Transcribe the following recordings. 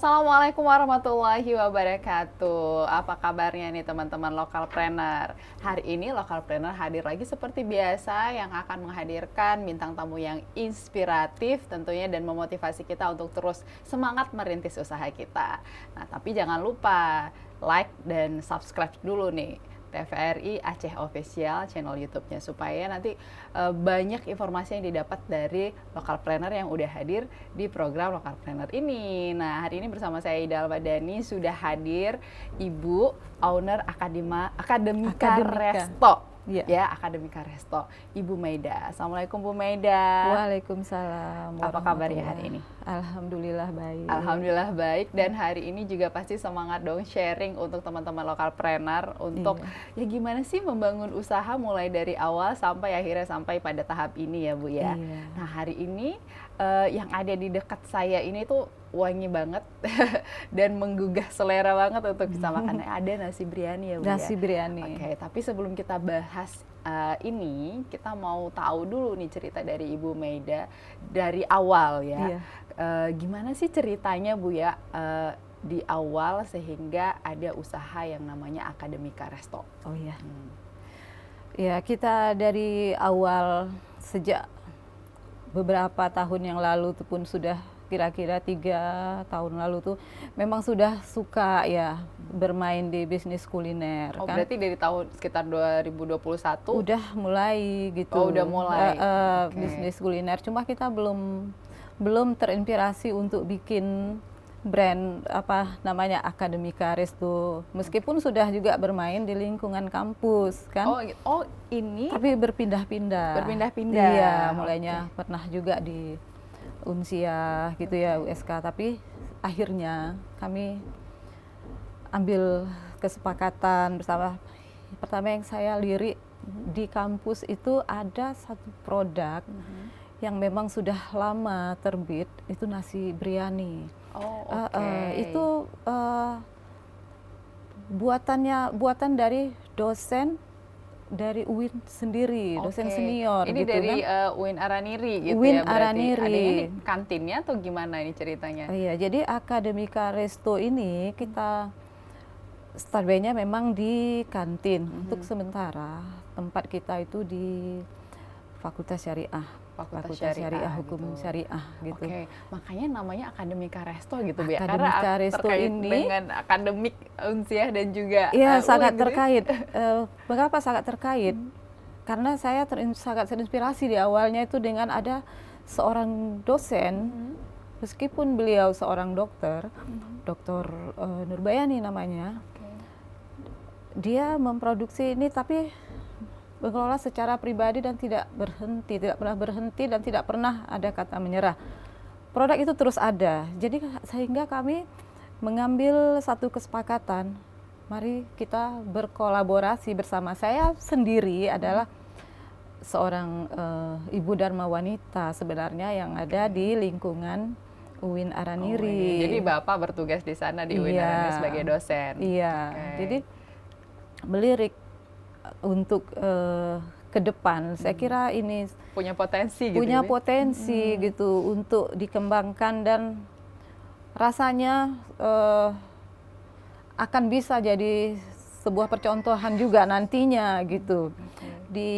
Assalamualaikum warahmatullahi wabarakatuh. Apa kabarnya nih teman-teman Lokalpreneur? Hari ini Lokalpreneur hadir lagi seperti biasa yang akan menghadirkan bintang tamu yang inspiratif tentunya dan memotivasi kita untuk terus semangat merintis usaha kita. Nah, tapi jangan lupa like dan subscribe dulu nih TVRI Aceh Official channel YouTube-nya supaya nanti banyak informasi yang didapat dari Lokalpreneur yang udah hadir di program Lokalpreneur ini. Nah, hari ini bersama saya Ida Almadani sudah hadir Ibu owner Akademika Resto. Ya, Akademika Resto, Ibu Maida. Assalamualaikum Bu Maida. Waalaikumsalam. Apa kabarnya hari ini? Alhamdulillah baik. Alhamdulillah baik, dan hari ini juga pasti semangat dong sharing untuk teman-teman Lokalpreneur untuk ya gimana sih membangun usaha mulai dari awal sampai akhirnya sampai pada tahap ini ya Bu ya. Nah, hari ini yang ada di dekat saya ini tuh wangi banget dan menggugah selera banget untuk bisa makan. Ada nasi biryani ya Bu Nasi ya. biryani. Oke, tapi sebelum kita bahas ini, kita mau tahu dulu nih cerita dari Ibu Maida dari awal ya. Gimana sih ceritanya Bu ya di awal sehingga ada usaha yang namanya Akademika Resto? Oh iya. Ya, kita dari awal sejak beberapa tahun yang lalu itu pun sudah kira-kira 3 tahun lalu tuh memang sudah suka ya bermain di bisnis kuliner. Oh, kan? berarti dari tahun sekitar 2021? Udah mulai gitu. Oh, udah mulai. Bisnis kuliner. Cuma kita belum terinspirasi untuk bikin brand apa namanya Akademika Resto. Meskipun sudah juga bermain di lingkungan kampus kan. Oh ini. Tapi berpindah-pindah. Berpindah-pindah. Iya, mulainya pernah juga di Unsia gitu ya, USK, tapi akhirnya kami ambil kesepakatan bersama. Pertama yang saya lirik di kampus itu ada satu produk yang memang sudah lama terbit, itu nasi biryani. Itu buatan dari dosen dari UIN sendiri, dosen senior. Ini gitu dari kan? UIN Araniri gitu UIN ya berarti. Araniri. Adanya di kantinnya atau gimana ini ceritanya? Iya, jadi Akademika Resto ini kita start-nya memang di kantin. Untuk sementara tempat kita itu di Fakultas Syariah. Fakultas Syariah Hukum gitu. Syariah gitu. Oke, makanya namanya Akademika Resto gitu Bu ya. Akademika Karena Resto terkait ini dengan akademik Unsiah dan juga iya sangat gitu. terkait. Mengapa sangat terkait? Karena saya sangat terinspirasi di awalnya itu dengan ada seorang dosen, meskipun beliau seorang dokter, Dokter Nurbayani namanya. Dia memproduksi ini tapi mengelola secara pribadi dan tidak pernah berhenti dan tidak pernah ada kata menyerah. Produk itu terus ada. Jadi sehingga kami mengambil satu kesepakatan, mari kita berkolaborasi bersama. Saya sendiri adalah seorang ibu dharma wanita sebenarnya yang ada di lingkungan UIN Araniri. Jadi Bapak bertugas di sana di UIN Araniri sebagai dosen. Iya. Jadi melirik untuk ke depan, saya kira ini punya potensi gitu. Punya potensi gitu untuk dikembangkan dan rasanya akan bisa jadi sebuah percontohan juga nantinya gitu. Di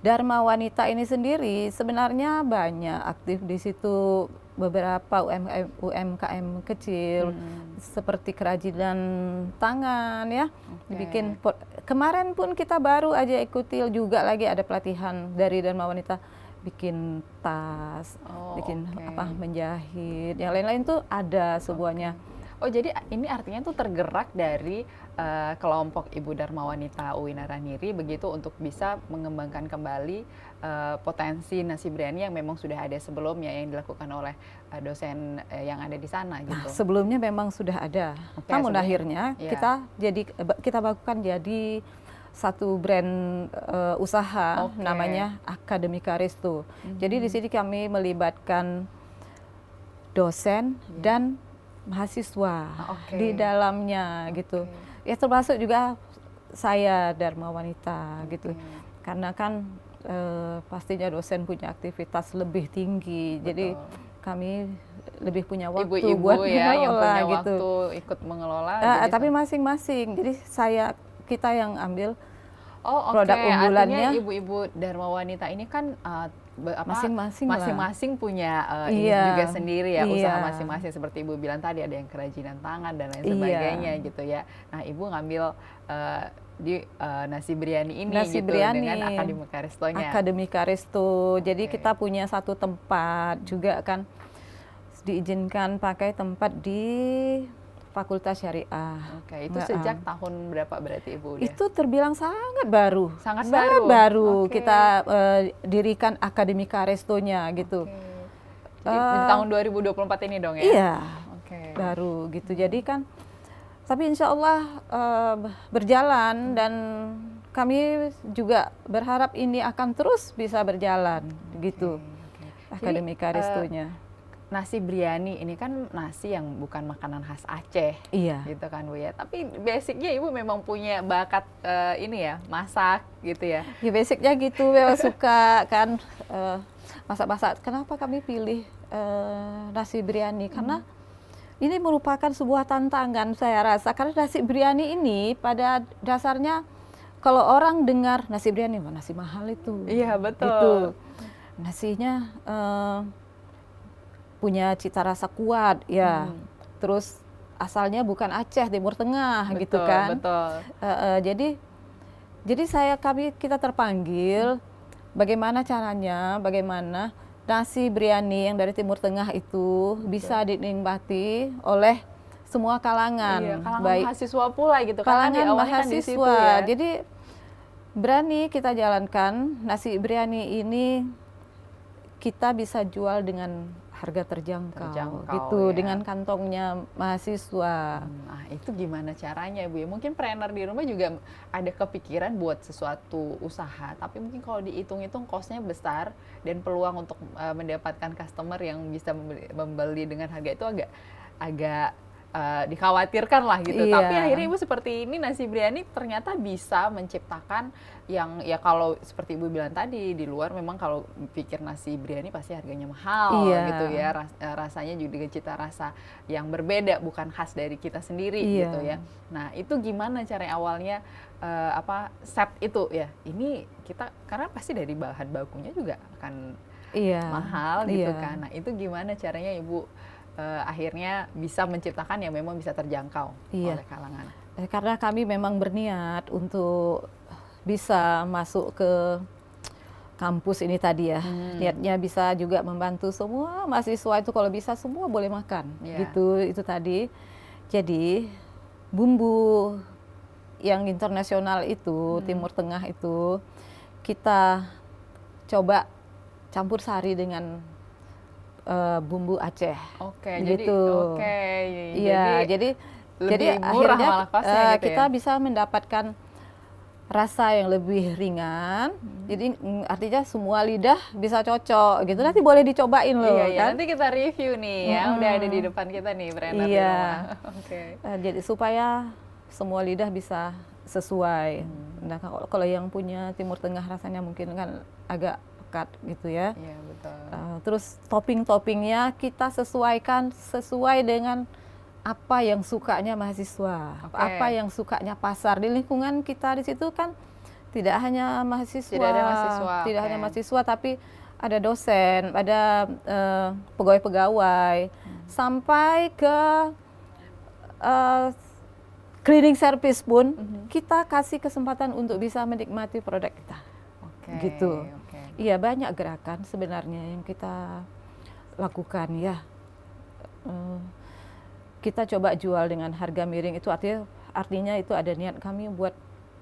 Dharma Wanita ini sendiri sebenarnya banyak aktif di situ, beberapa UMKM kecil seperti kerajinan tangan ya. Bikin kemarin pun kita baru aja ikuti juga lagi ada pelatihan dari Dharma Wanita bikin tas, bikin menjahit, yang lain-lain tuh ada semuanya. Oh, jadi ini artinya tuh tergerak dari kelompok Ibu Dharma Wanita UIN Araniri begitu untuk bisa mengembangkan kembali potensi nasi biryani yang memang sudah ada sebelumnya yang dilakukan oleh dosen yang ada di sana gitu. Nah, sebelumnya memang sudah ada. Namun akhirnya kita bakukan jadi satu brand usaha namanya Akademika Resto. Jadi di sini kami melibatkan dosen dan mahasiswa di dalamnya gitu. Ya termasuk juga saya Dharma Wanita gitu. Karena kan pastinya dosen punya aktivitas lebih tinggi. Jadi kami lebih punya waktu Ibu-ibu buat ya yang mengelola punya gitu. waktu ikut mengelola. Jadi Tapi masing-masing. Jadi kita yang ambil oh oke, produk artinya unggulannya. ibu-ibu Dharma Wanita ini kan Masing-masing lah. masing-masing punya ini Iya, juga sendiri ya, iya, usaha masing-masing seperti Ibu bilang tadi ada yang kerajinan tangan dan lain iya. sebagainya gitu ya. Nah Ibu ngambil di nasi biryani ini Nasi gitu biryani, dengan Akademika Restonya. Akademika Resto. Jadi Oke. kita punya satu tempat juga kan, diizinkan pakai tempat di Fakultas Syariah. Oke, itu sejak tahun berapa berarti Ibu udah? Itu terbilang sangat baru. Sangat Sangat baru. baru. Oke. Kita dirikan Akademika Restonya gitu. Oke. Jadi di tahun 2024 ini dong ya? Iya, Oke. baru gitu. Jadi kan, tapi insya Allah berjalan dan kami juga berharap ini akan terus bisa berjalan gitu. Oke. Akademika Jadi, Restonya. nasi biryani ini kan nasi yang bukan makanan khas Aceh, Iya. gitu kan Bu ya. Tapi basicnya Ibu memang punya bakat ini ya, masak gitu ya. Ya basicnya gitu, memang suka kan masak-masak. Kenapa kami pilih nasi biryani? Karena ini merupakan sebuah tantangan saya rasa. Karena nasi biryani ini pada dasarnya kalau orang dengar nasi biryani, wah nasi mahal itu. Iya betul. Gitu. Nasinya punya cita rasa kuat ya. Terus asalnya bukan Aceh, Timur Tengah Betul, gitu kan. betul. Jadi kita terpanggil bagaimana caranya, bagaimana nasi biryani yang dari Timur Tengah itu bisa dinikmati oleh semua kalangan, Iya, kalangan baik mahasiswa pula gitu kan. kalangan Diawalnya kan di situ mahasiswa. ya. Jadi berani kita jalankan nasi biryani ini, kita bisa jual dengan harga terjangkau gitu, ya. dengan kantongnya mahasiswa. Nah, itu gimana caranya Bu ya? Mungkin trainer di rumah juga ada kepikiran buat sesuatu usaha, tapi mungkin kalau dihitung-hitung cost-nya besar dan peluang untuk mendapatkan customer yang bisa membeli dengan harga itu agak dikhawatirkan lah gitu. Iya. Tapi akhirnya Ibu seperti ini nasi biryani ternyata bisa menciptakan yang ya kalau seperti Ibu bilang tadi di luar memang kalau pikir nasi biryani pasti harganya mahal Iya. gitu ya. Rasanya juga cita rasa yang berbeda bukan khas dari kita sendiri Iya. gitu ya. Nah, itu gimana cara awalnya set itu ya. Ini kita karena pasti dari bahan bakunya juga akan Iya. mahal gitu Iya. kan. Nah, itu gimana caranya Ibu akhirnya bisa menciptakan yang memang bisa terjangkau Iya. oleh kalangan. Karena kami memang berniat untuk bisa masuk ke kampus ini tadi ya. Niatnya bisa juga membantu semua mahasiswa itu, kalau bisa semua boleh makan. Iya. Gitu, itu tadi. Jadi bumbu yang internasional itu, Timur Tengah itu, kita coba campur sari dengan bumbu Aceh. Oke, Gitu. Iya, jadi lebih murah akhirnya malah costnya gitu kita ya. bisa mendapatkan rasa yang lebih ringan. Jadi artinya semua lidah bisa cocok gitu. Nanti boleh dicobain loh, Iya, kan? nanti kita review nih ya. Udah ada di depan kita nih trainer di Iya. rumah. Oke. Jadi supaya semua lidah bisa sesuai. Nah, kalau yang punya Timur Tengah rasanya mungkin kan agak pekat gitu ya. Iya, betul. Terus topping-toppingnya kita sesuaikan sesuai dengan apa yang sukanya mahasiswa, Oke. apa yang sukanya pasar. Di lingkungan kita di situ kan tidak hanya mahasiswa, Tidak ada hanya mahasiswa, tapi ada dosen, ada pegawai-pegawai, sampai ke cleaning service pun kita kasih kesempatan untuk bisa menikmati produk kita. Oke. Gitu. Oke. Iya, banyak gerakan sebenarnya yang kita lakukan ya. Kita coba jual dengan harga miring, itu artinya itu ada niat kami buat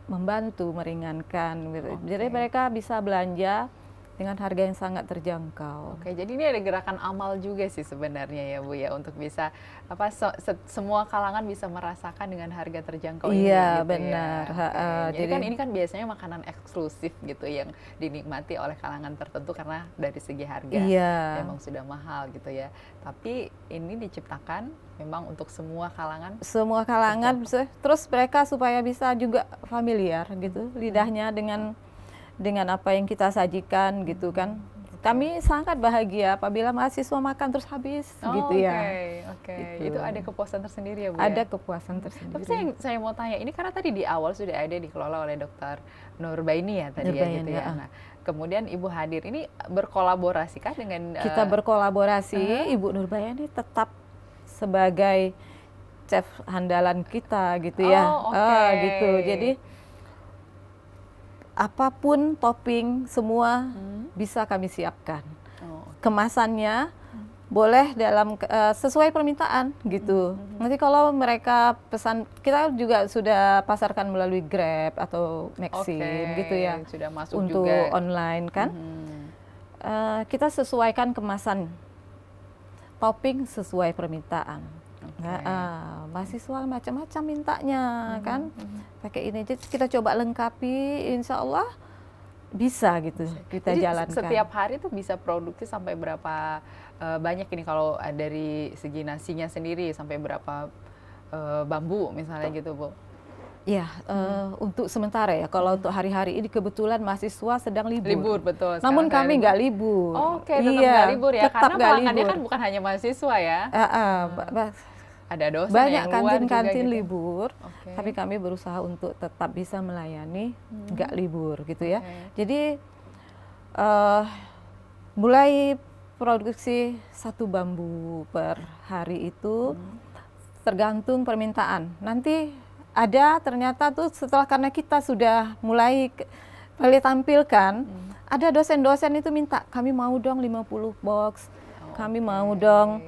membantu meringankan gitu. Jadi mereka bisa belanja dengan harga yang sangat terjangkau. Oke, jadi ini ada gerakan amal juga sih sebenarnya ya Bu ya, untuk bisa semua kalangan bisa merasakan dengan harga terjangkau ini. Iya, gitu benar. Ya. Oke. Jadi kan Jadi ini kan biasanya makanan eksklusif gitu yang dinikmati oleh kalangan tertentu karena dari segi harga iya, memang sudah mahal gitu ya. Tapi ini diciptakan memang untuk semua kalangan. semua kalangan, terus mereka supaya bisa juga familiar gitu lidahnya dengan apa yang kita sajikan gitu kan. Kami sangat bahagia apabila mahasiswa makan terus habis gitu ya. Oke. Gitu. Itu ada kepuasan tersendiri ya Bu Ada ya? kepuasan Tapi tersendiri. saya mau tanya, ini karena tadi di awal sudah ada dikelola oleh Dokter Nurbaini ya tadi ya gitu Nurbaini, ya. Nah, kemudian Ibu hadir ini berkolaborasi kah dengan Kita berkolaborasi, Ibu Nurbayani tetap sebagai chef andalan kita gitu ya. Oh, oke. Gitu. Jadi apapun topping semua bisa kami siapkan. Oh, Kemasannya boleh dalam sesuai permintaan gitu. Nanti kalau mereka pesan, kita juga sudah pasarkan melalui Grab atau Maxim gitu ya. Sudah masuk Untuk juga. online kan. Kita sesuaikan kemasan topping sesuai permintaan. Mahasiswa macam-macam mintanya kan, pakai ini. Jadi kita coba lengkapi, insya Allah bisa gitu kita Jadi jalankan. setiap hari tuh bisa produksi sampai berapa banyak ini kalau dari segi nasinya sendiri, sampai berapa bambu misalnya gitu Bu? Ya, untuk sementara ya. Kalau untuk hari-hari ini kebetulan mahasiswa sedang libur. Libur betul. Namun sekarang kami libur. nggak libur. Oke, tetap nggak libur ya, tetap karena nggak pelanggannya libur. kan bukan hanya mahasiswa ya. Ada dosen Banyak yang luar juga kantin-kantin gitu. libur, Oke. tapi kami berusaha untuk tetap bisa melayani nggak libur gitu ya. Oke. Jadi mulai produksi 1 bambu per hari itu tergantung permintaan. Nanti ada ternyata tuh setelah, karena kita sudah mulai tampilkan, ada dosen-dosen itu minta, kami mau dong 50 box, kami mau dong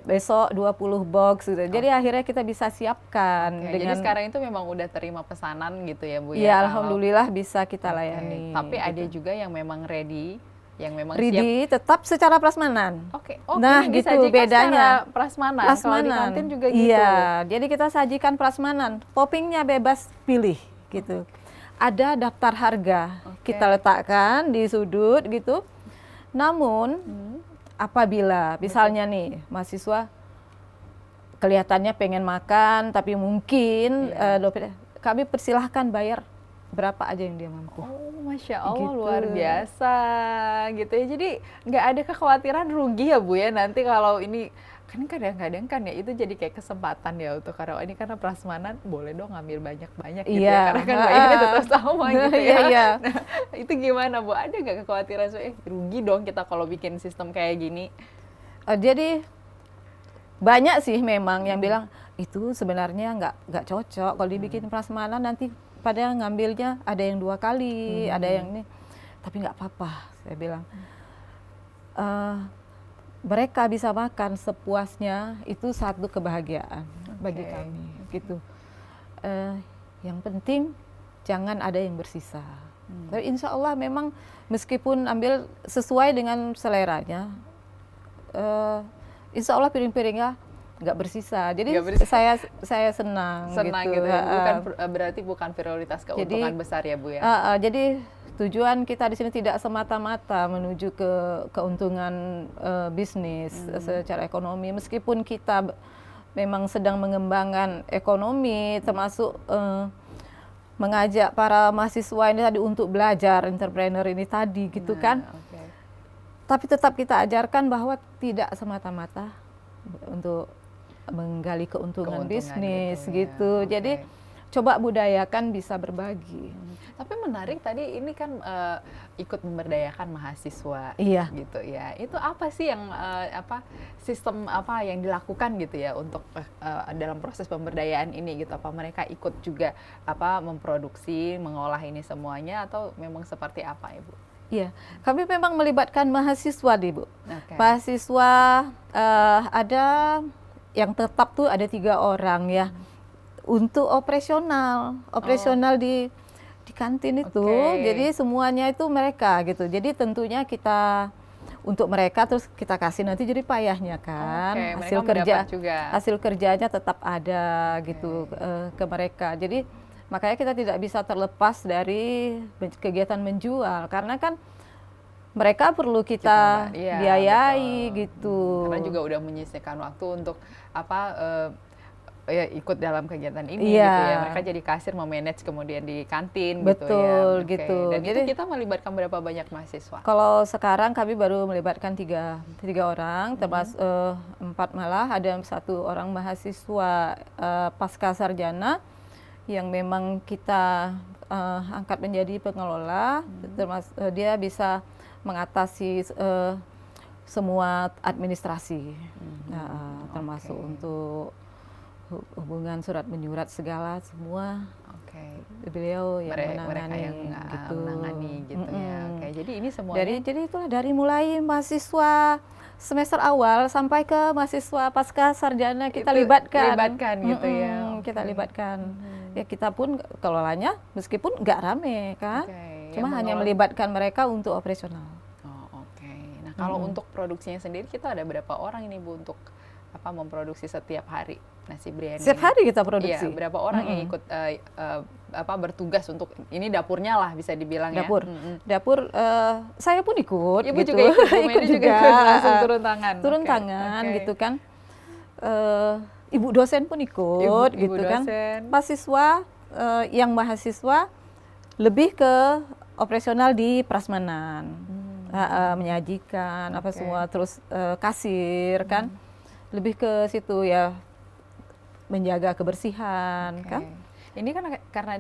besok 20 box gitu. Jadi akhirnya kita bisa siapkan dengan. Jadi sekarang itu memang udah terima pesanan gitu ya Bu ya? Ya, kalau- alhamdulillah bisa kita Oke. layani. Tapi ada gitu. juga yang memang ready, yang memang siap. Ready tetap secara prasmanan. Oke, Nah, ini gitu disajikan bedanya. secara prasmanan. Kalau di kantin juga gitu. Iya, jadi kita sajikan prasmanan. Toppingnya bebas pilih gitu. Ada daftar harga kita letakkan di sudut gitu. Namun apabila misalnya nih mahasiswa kelihatannya pengen makan tapi mungkin kami persilahkan bayar berapa aja yang dia mampu. Oh, Masya Allah, Gitu. luar biasa gitu ya. Jadi nggak ada kekhawatiran rugi ya Bu ya nanti kalau ini, kan kadang-kadang kan ya itu jadi kayak kesempatan ya untuk karyawan ini, karena prasmanan boleh dong ngambil banyak-banyak gitu Iya. ya, karena kan bayarnya tetap sama gitu ya. Iya. Nah, itu gimana Bu? Ada nggak kekhawatiran rugi dong kita kalau bikin sistem kayak gini? Jadi banyak sih memang yang bilang itu sebenarnya nggak cocok kalau dibikin prasmanan, nanti pada ngambilnya ada yang 2 kali, ada yang ini. Tapi nggak apa-apa, saya bilang. Mereka bisa makan sepuasnya, itu satu kebahagiaan bagi kami gitu. Yang penting jangan ada yang bersisa. Tapi insya Allah memang meskipun ambil sesuai dengan seleranya, insya Allah piring-piringnya nggak bersisa. Jadi saya senang gitu ya. Berarti bukan prioritas keuntungan besar ya Bu ya. Jadi tujuan kita di sini tidak semata-mata menuju ke keuntungan bisnis secara ekonomi, meskipun kita memang sedang mengembangkan ekonomi, termasuk mengajak para mahasiswa ini tadi untuk belajar entrepreneur ini tadi gitu kan. Tapi tetap kita ajarkan bahwa tidak semata-mata untuk menggali keuntungan bisnis gitu. Jadi coba budayakan bisa berbagi. Tapi menarik tadi ini kan ikut memberdayakan mahasiswa, gitu ya. Itu apa sih yang sistem apa yang dilakukan gitu ya untuk dalam proses pemberdayaan ini gitu? Apa mereka ikut juga memproduksi, mengolah ini semuanya, atau memang seperti apa Ibu? Iya, kami memang melibatkan mahasiswa nih Bu. Mahasiswa ada yang tetap tuh ada 3 orang ya. Untuk operasional di kantin itu, jadi semuanya itu mereka gitu. Jadi tentunya kita untuk mereka terus kita kasih nanti jadi payahnya kan, hasil kerjanya tetap ada gitu ke mereka. Jadi makanya kita tidak bisa terlepas dari kegiatan menjual, karena kan mereka perlu kita biayai gitu. Karena juga udah menyisihkan waktu untuk ya ikut dalam kegiatan ini Iya. gitu ya. Mereka jadi kasir, memanage kemudian di kantin gitu ya. Betul, Oke. gitu. Dan Jadi itu kita melibatkan berapa banyak mahasiswa? kalau sekarang kami baru melibatkan tiga orang, termasuk 4 malah, ada 1 orang mahasiswa pasca sarjana yang memang kita angkat menjadi pengelola, termasuk dia bisa mengatasi semua administrasi, termasuk Oke. untuk hubungan surat menyurat segala semua. Oke. Beliau yang Mereka menangani yang gitu. menangani gitu ya. Oke. Jadi ini semuanya Jadi itulah dari mulai mahasiswa semester awal sampai ke mahasiswa pasca sarjana kita Itu libatkan. libatkan gitu ya. Kita Oke. libatkan. Ya kita pun kelolanya meskipun nggak rame kan. Oke. Cuma Yang hanya mengelola- melibatkan mereka untuk operasional. Oh, oke. Nah, kalau untuk produksinya sendiri kita ada berapa orang ini Bu untuk memproduksi setiap hari nasi biryani? Setiap ini? hari kita produksi. Iya, berapa orang yang ikut bertugas untuk ini dapurnya lah bisa dibilang Dapur. ya. Dapur saya pun ikut Ibu gitu. juga ikut, Bu Medi juga ikut langsung eh, turun tangan. turun Oke, tangan oke. gitu kan. Ibu dosen pun ikut Ibu gitu kan. dosen. Mahasiswa yang mahasiswa lebih ke operasional di prasmanan. Menyajikan apa Oke. semua, terus kasir kan. Lebih ke situ ya, menjaga kebersihan Oke. kan. Ini kan karena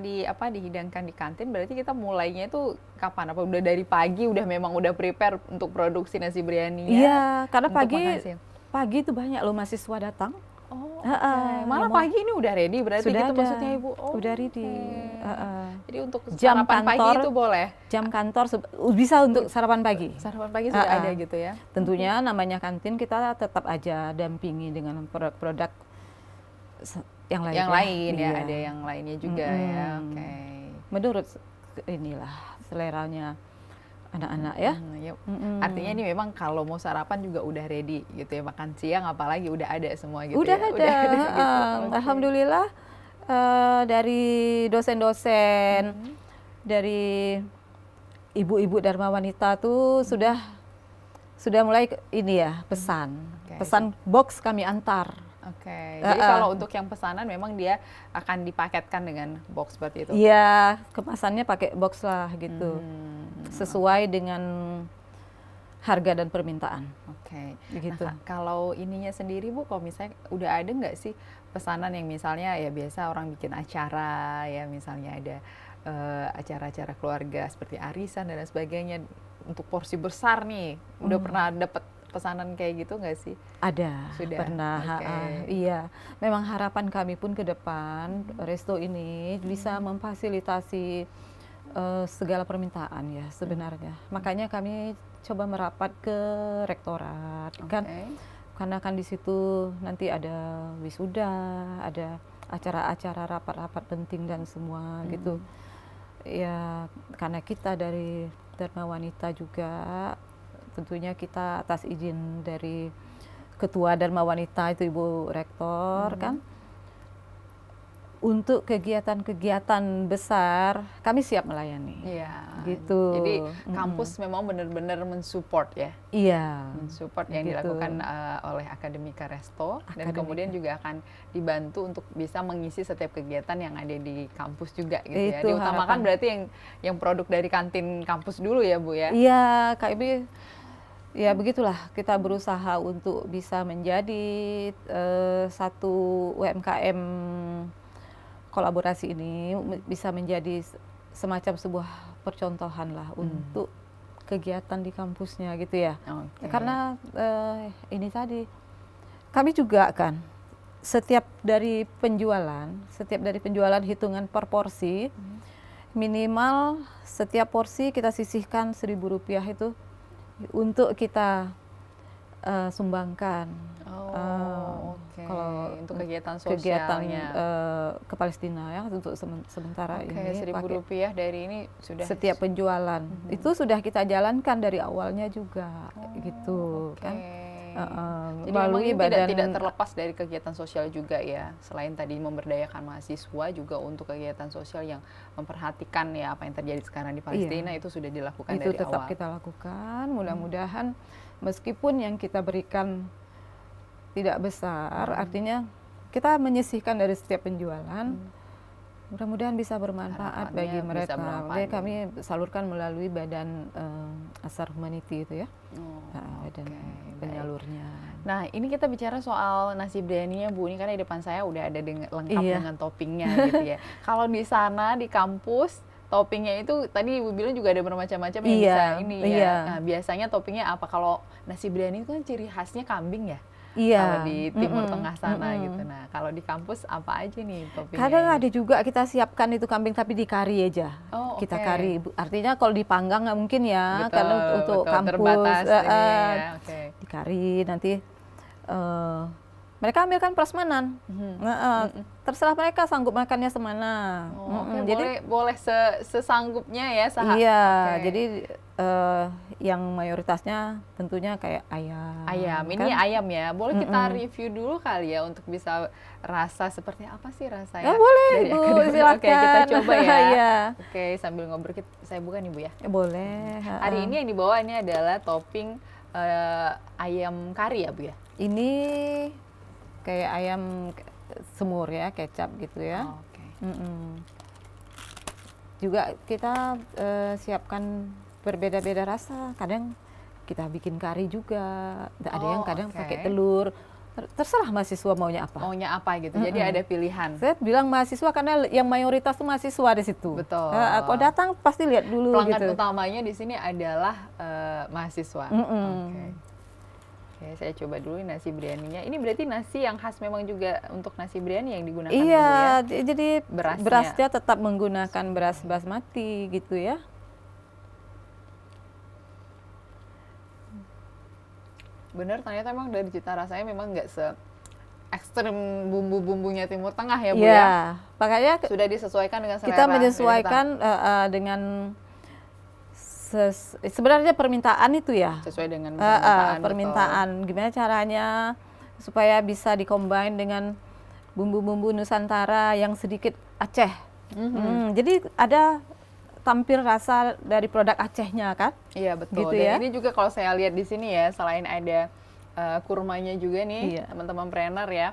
dihidangkan di kantin, berarti kita mulainya itu kapan? Apa udah dari pagi memang udah prepare untuk produksi nasi biryani? Iya, karena untuk makan siang? pagi itu banyak loh mahasiswa datang. Oh, Heeh, malah ngomong. pagi ini udah ready berarti Sudah gitu ada, maksudnya Ibu? Oh, udah ready. oke. Jadi untuk Jam sarapan pagi kantor, itu boleh? Jam kantor bisa untuk sarapan pagi. Sarapan pagi sudah ada gitu ya? Tentunya namanya kantin kita tetap aja dampingi dengan produk-produk yang lain. Yang lain ya, Iya. ada yang lainnya juga ya. Oke. Menurut inilah seleranya anak-anak ya. Ya. Artinya ini memang kalau mau sarapan juga udah ready gitu ya, makan siang apalagi udah ada semua gitu Udah ya. ada. gitu. Oke. Alhamdulillah dari dosen-dosen, dari ibu-ibu Dharma Wanita tuh sudah mulai ini ya pesan. Oke. Pesan box kami antar. Oke. Jadi kalau untuk yang pesanan memang dia akan dipaketkan dengan box seperti itu. Iya, kemasannya pakai box lah gitu. Hmm, Sesuai dengan harga dan permintaan. Oke. Begitu. Nah, kalau ininya sendiri Bu, kalau misalnya udah ada nggak sih pesanan yang misalnya ya biasa orang bikin acara ya, misalnya ada acara-acara keluarga seperti arisan dan lain sebagainya untuk porsi besar nih, udah pernah dapat pesanan kayak gitu nggak sih? Ada, Sudah? pernah. Oke. Iya, memang harapan kami pun ke depan resto ini bisa memfasilitasi segala permintaan ya sebenarnya. Makanya kami coba merapat ke rektorat kan, Oke. karena kan di situ nanti ada wisuda, ada acara-acara rapat-rapat penting dan semua gitu. Ya, karena kita dari Dharma Wanita juga, tentunya kita atas izin dari Ketua Dharma Wanita itu Ibu Rektor kan, untuk kegiatan-kegiatan besar kami siap melayani. Iya. Gitu. Jadi kampus memang benar-benar mensupport ya. Iya. Mensupport yang Gitu. dilakukan oleh Akademika Resto dan Akademika. kemudian juga akan dibantu untuk bisa mengisi setiap kegiatan yang ada di kampus juga gitu ya. Itu Diutamakan harapan. berarti yang produk dari kantin kampus dulu ya Bu ya. Iya, Kak Ibi, ya begitulah kita berusaha untuk bisa menjadi satu UMKM kolaborasi ini bisa menjadi semacam sebuah percontohan lah untuk kegiatan di kampusnya gitu ya. Oke. Karena ini tadi kami juga kan setiap dari penjualan hitungan per porsi, minimal setiap porsi kita sisihkan Rp1.000 itu untuk kita sumbangkan. Oh, oke. Kalau untuk kegiatan kegiatan sosialnya. ke Palestina ya untuk sementara Oke, ini pakai Rp1.000 dari ini sudah setiap penjualan itu sudah kita jalankan dari awalnya juga gitu oke. kan. Jadi Melalui memang ini badan tidak terlepas dari kegiatan sosial juga ya. Selain tadi memberdayakan mahasiswa juga untuk kegiatan sosial yang memperhatikan ya apa yang terjadi sekarang di Palestina itu sudah dilakukan itu dari tetap awal. kita lakukan. Mudah-mudahan meskipun yang kita berikan tidak besar, artinya kita menyisihkan dari setiap penjualan. Mudah-mudahan bisa bermanfaat Harapannya bagi bisa mereka. bermanfaat. Jadi kami salurkan melalui badan Asar Humanity itu ya, badan baik. penyalurnya. Nah, ini kita bicara soal nasi biryaninya Bu, ini karena di depan saya udah ada lengkap Iya. dengan toppingnya gitu ya. Kalau di sana di kampus toppingnya itu tadi Ibu bilang juga ada bermacam-macam yang Iya, bisa ini ya. iya. Nah, biasanya toppingnya apa? Kalau nasi biryani itu kan ciri khasnya kambing ya. Iya. Kalau di Timur Mm-mm, Tengah sana mm-mm. gitu. Nah, kalau di kampus apa aja nih toppingnya? Kadang ini? ada juga kita siapkan itu kambing tapi di kari aja. Oh, Kita oke. kari. Artinya kalau dipanggang nggak mungkin ya, Betul, karena untuk betul, kampus terbatas ini ya. Oke. di kari nanti mereka ambilkan prasmanan. Terserah mereka sanggup makannya semana. Oh, oke, Jadi boleh sesanggupnya ya iya, Oke. jadi yang mayoritasnya tentunya kayak ayam. Ayam, kan? ini ayam ya. Boleh kita review dulu kali ya untuk bisa rasa seperti apa sih rasanya? Ya boleh, dari Bu, akademi. silakan. Oke, kita coba ya. Iya. Oke, sambil ngobrol saya buka nih Bu ya. Boleh. Hari ini yang dibawa ini adalah topping ayam kari ya Bu ya? Ini kayak ayam semur ya, kecap gitu ya. Oh, oke. Juga kita siapkan berbeda-beda rasa. Kadang kita bikin kari juga. Ada yang kadang oke. pakai telur. Terserah mahasiswa maunya apa. Maunya apa gitu. Jadi ada pilihan. Saya bilang mahasiswa karena yang mayoritas tuh mahasiswa di situ. Betul. Kalau datang pasti lihat dulu Pelanggan gitu. utamanya di sini adalah mahasiswa. Oke. Oke, saya coba dulu nasi biryaninya. Ini berarti nasi yang khas memang juga untuk nasi biryani yang digunakan ya, Bu Iya, ya? jadi Berasnya. berasnya tetap menggunakan beras basmati gitu ya. Bener, ternyata memang dari cita rasanya memang nggak se ekstrem bumbu-bumbunya Timur Tengah ya Bu ya? Iya, makanya Sudah disesuaikan dengan selera. kita menyesuaikan dengan sebenarnya permintaan itu ya. Sesuai dengan permintaan. Permintaan. Gimana caranya supaya bisa dikombin dengan bumbu-bumbu Nusantara yang sedikit Aceh. Jadi ada tampil rasa dari produk Acehnya kan? Iya betul. Gitu Dan ya. ini juga kalau saya lihat di sini ya, selain ada kurmanya juga nih, Iya. teman-teman trainer ya,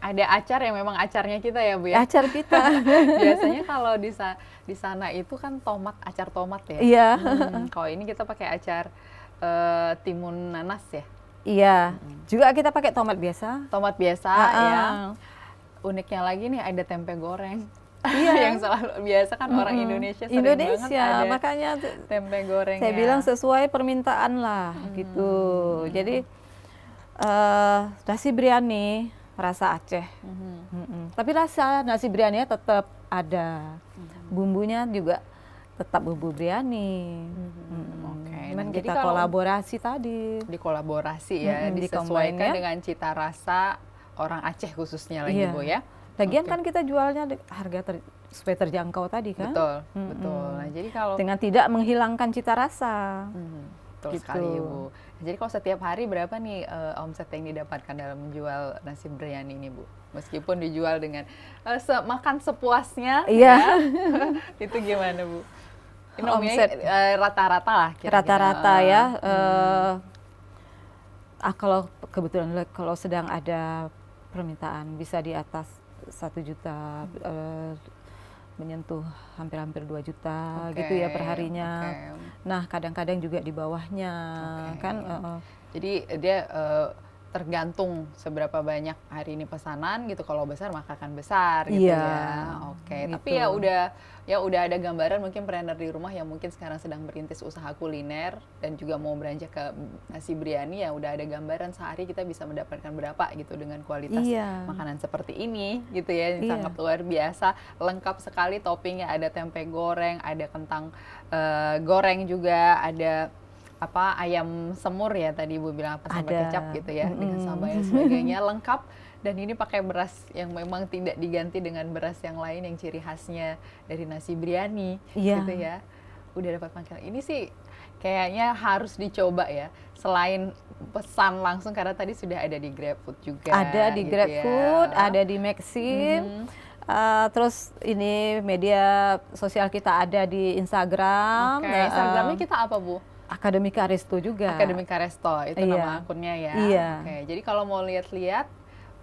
ada acar yang memang acarnya kita ya Bu ya. Acar kita. Biasanya kalau di sana itu kan acar tomat ya. Iya. Kalau ini kita pakai acar timun nanas ya. Iya. Juga kita pakai tomat biasa. Tomat biasa ya. Uniknya lagi nih ada tempe goreng. Iya. Yang selalu biasa kan orang Indonesia sering banget ada makanya tempe goreng. saya bilang sesuai permintaan lah gitu. Jadi nasi biryani rasa Aceh. Tapi rasa nasi biryaninya tetap ada. Bumbunya juga tetap bumbu biryani. Oke. Cuman Nah, jadi kita kalau kolaborasi tadi. dikolaborasi ya, disesuaikan dicombine ya. dengan cita rasa orang Aceh khususnya lagi Iya. Bu ya. Lagian Oke. kan kita jualnya supaya terjangkau tadi kan. Betul, betul. Nah, jadi kalau Dengan tidak menghilangkan cita rasa. betul gitu. sekali Bu. Jadi kalau setiap hari berapa nih omset yang didapatkan dalam menjual nasi biryani ini Bu? Meskipun dijual dengan makan sepuasnya, Iya. ya, itu gimana Bu? Ini omset Omset. rata-rata lah kira-kira. Rata-rata ya. Kalau kebetulan kalau sedang ada permintaan bisa di atas 1 juta, menyentuh hampir-hampir 2 juta Oke, gitu ya perharinya. oke. Nah kadang-kadang juga di bawahnya Oke. kan. Jadi dia tergantung seberapa banyak hari ini pesanan gitu. Kalau besar maka akan besar gitu Iya, ya. Oke. gitu. Tapi ya udah ada gambaran mungkin trainer di rumah yang mungkin sekarang sedang merintis usaha kuliner dan juga mau beranjak ke nasi biryani, ya udah ada gambaran sehari kita bisa mendapatkan berapa gitu dengan kualitas Iya. makanan seperti ini gitu ya. Yang Iya. sangat luar biasa, lengkap sekali toppingnya, ada tempe goreng, ada kentang goreng juga, ada ayam semur ya tadi Ibu bilang sambal Ada. kecap gitu ya, dengan sambal dan sebagainya lengkap. Dan ini pakai beras yang memang tidak diganti dengan beras yang lain yang ciri khasnya dari nasi biryani Iya. gitu ya. Udah dapat panggilan ini sih kayaknya harus dicoba ya, selain pesan langsung karena tadi sudah ada di GrabFood juga. Ada di gitu GrabFood, ya. ada di Maxim. Terus ini media sosial kita ada di Instagram. Oke, Instagramnya kita apa Bu? Akademika Resto juga. Akademika Resto itu Iya. nama akunnya ya. Iya. Oke, jadi kalau mau lihat-lihat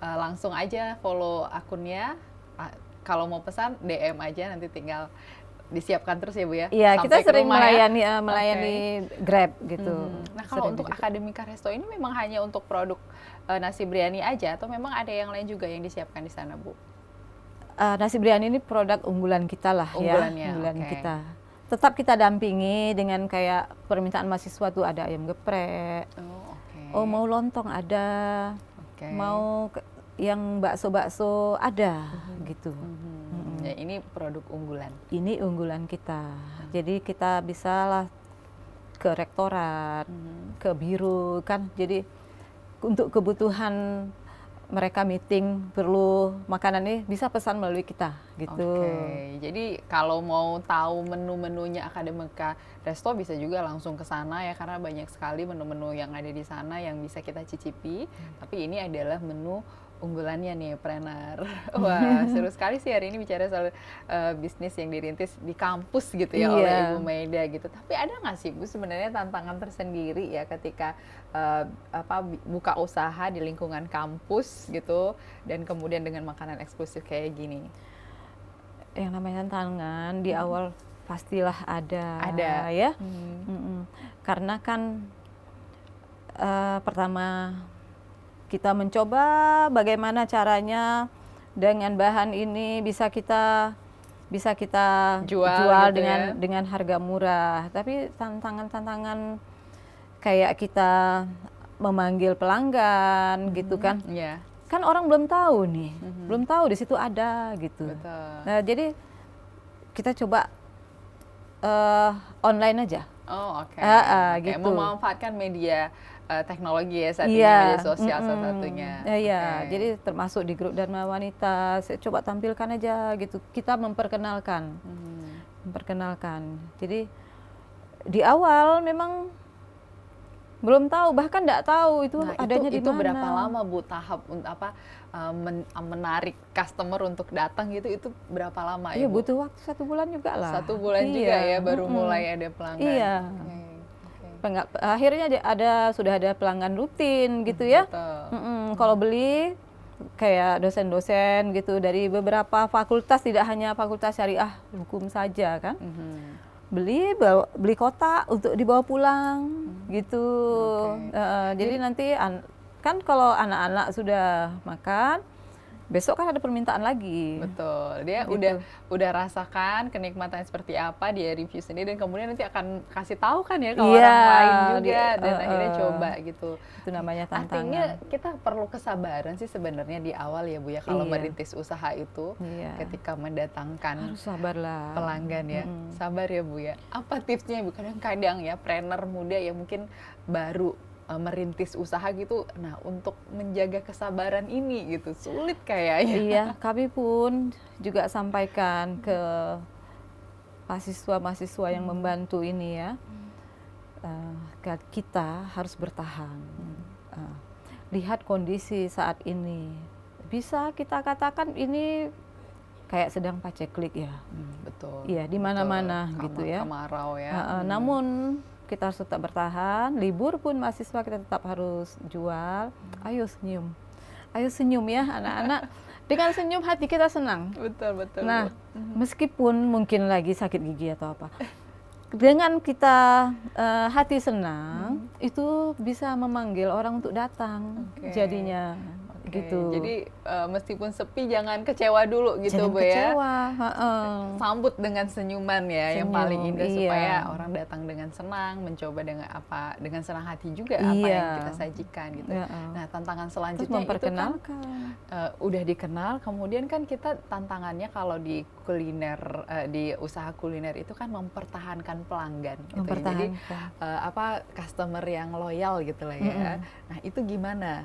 langsung aja follow akunnya. Kalau mau pesan DM aja, nanti tinggal disiapkan terus ya Bu ya. Iya, kita sampai ke sering rumah ya. melayani Grab gitu. Nah kalau Sering untuk begitu. Akademika Resto ini memang hanya untuk produk nasi biryani aja, atau memang ada yang lain juga yang disiapkan di sana Bu? Nasi biryani ini produk unggulan kita lah Unggulannya, ya, unggulan oke. kita. Tetap kita dampingi dengan kayak permintaan mahasiswa tuh ada ayam geprek, Oh oke. oh mau lontong ada, Oke. mau yang bakso-bakso ada gitu. Ya, ini produk unggulan. Ini unggulan kita. Jadi kita bisalah ke rektorat, ke biro kan. Jadi untuk kebutuhan mereka meeting perlu makanan ini bisa pesan melalui kita gitu. Oke, jadi kalau mau tahu menu-menunya Akademika Resto bisa juga langsung ke sana ya, karena banyak sekali menu-menu yang ada di sana yang bisa kita cicipi. Tapi ini adalah menu unggulannya nih, Prener. Wah, seru sekali sih hari ini bicara soal bisnis yang dirintis di kampus gitu ya oleh Iya. Ibu Maida gitu. Tapi ada nggak sih Bu sebenarnya tantangan tersendiri ya ketika buka usaha di lingkungan kampus gitu, dan kemudian dengan makanan eksklusif kayak gini? Yang namanya tantangan di awal pastilah ada. Ada. Ya. Karena kan pertama kita mencoba bagaimana caranya dengan bahan ini bisa kita Jual gitu dengan ya. dengan harga murah. Tapi tantangan kayak kita memanggil pelanggan gitu kan. Iya, Kan orang belum tahu nih. Belum tahu di situ ada gitu. betul. Nah, jadi kita coba online aja. Oh oke. Gitu. Memanfaatkan media teknologi ya saat ini, Iya, media sosial salah satunya. Iya, Oke. jadi termasuk di grup Dharma Wanita, saya coba tampilkan aja gitu. Kita memperkenalkan. Jadi di awal memang belum tahu, bahkan nggak tahu itu Nah, adanya di itu mana. berapa lama Bu tahap menarik customer untuk datang gitu, itu berapa lama Iya, Ibu? butuh waktu 1 bulan juga lah. 1 bulan juga ya baru mulai ada pelanggan. Iya. Oke. Akhirnya sudah ada pelanggan rutin gitu ya. Betul. Kalau beli kayak dosen-dosen gitu dari beberapa fakultas, tidak hanya fakultas syariah hukum saja kan. Beli kotak untuk dibawa pulang gitu. Jadi nanti kan kalau anak-anak sudah makan, besok kan ada permintaan lagi. Betul, dia Gitu. udah rasakan kenikmatan seperti apa, dia review sendiri, dan kemudian nanti akan kasih tahu kan ya ke Iya, orang lain juga, dia- dan akhirnya coba gitu. Itu namanya tantangan. Artinya kita perlu kesabaran sih sebenarnya di awal ya Bu ya, kalau Iya. merintis usaha itu, Iya. ketika mendatangkan Harus sabarlah. pelanggan ya. Sabar ya Bu ya. Apa tipsnya Bu? Kadang-kadang ya trainer muda yang mungkin baru merintis usaha gitu, nah untuk menjaga kesabaran ini gitu sulit kayaknya. Iya, kami pun juga sampaikan ke mahasiswa-mahasiswa yang membantu ini ya, kita harus bertahan. Lihat kondisi saat ini, bisa kita katakan ini kayak sedang paceklik ya. Betul. Iya, di mana-mana Betul. gitu ya. Kemarau ya. Namun kita harus tetap bertahan. Libur pun mahasiswa kita tetap harus jual. Ayo senyum ya anak-anak. Dengan senyum hati kita senang. Betul. Nah, meskipun mungkin lagi sakit gigi atau apa, dengan kita hati senang, itu bisa memanggil orang untuk datang. Oke. Jadinya Oke, gitu. jadi meskipun sepi jangan kecewa dulu gitu Jangan Bu ya. kecewa. Sambut dengan senyuman ya yang paling Senyum, indah, iya. supaya orang datang dengan senang, mencoba dengan senang hati juga apa yang Iya. kita sajikan gitu. Iya. Nah, tantangan Terus selanjutnya itu kan memperkenalkan. udah dikenal, kemudian kan kita tantangannya kalau di kuliner, di usaha kuliner itu kan mempertahankan pelanggan gitu ya. Jadi customer yang loyal gitu lah ya. Nah, itu gimana?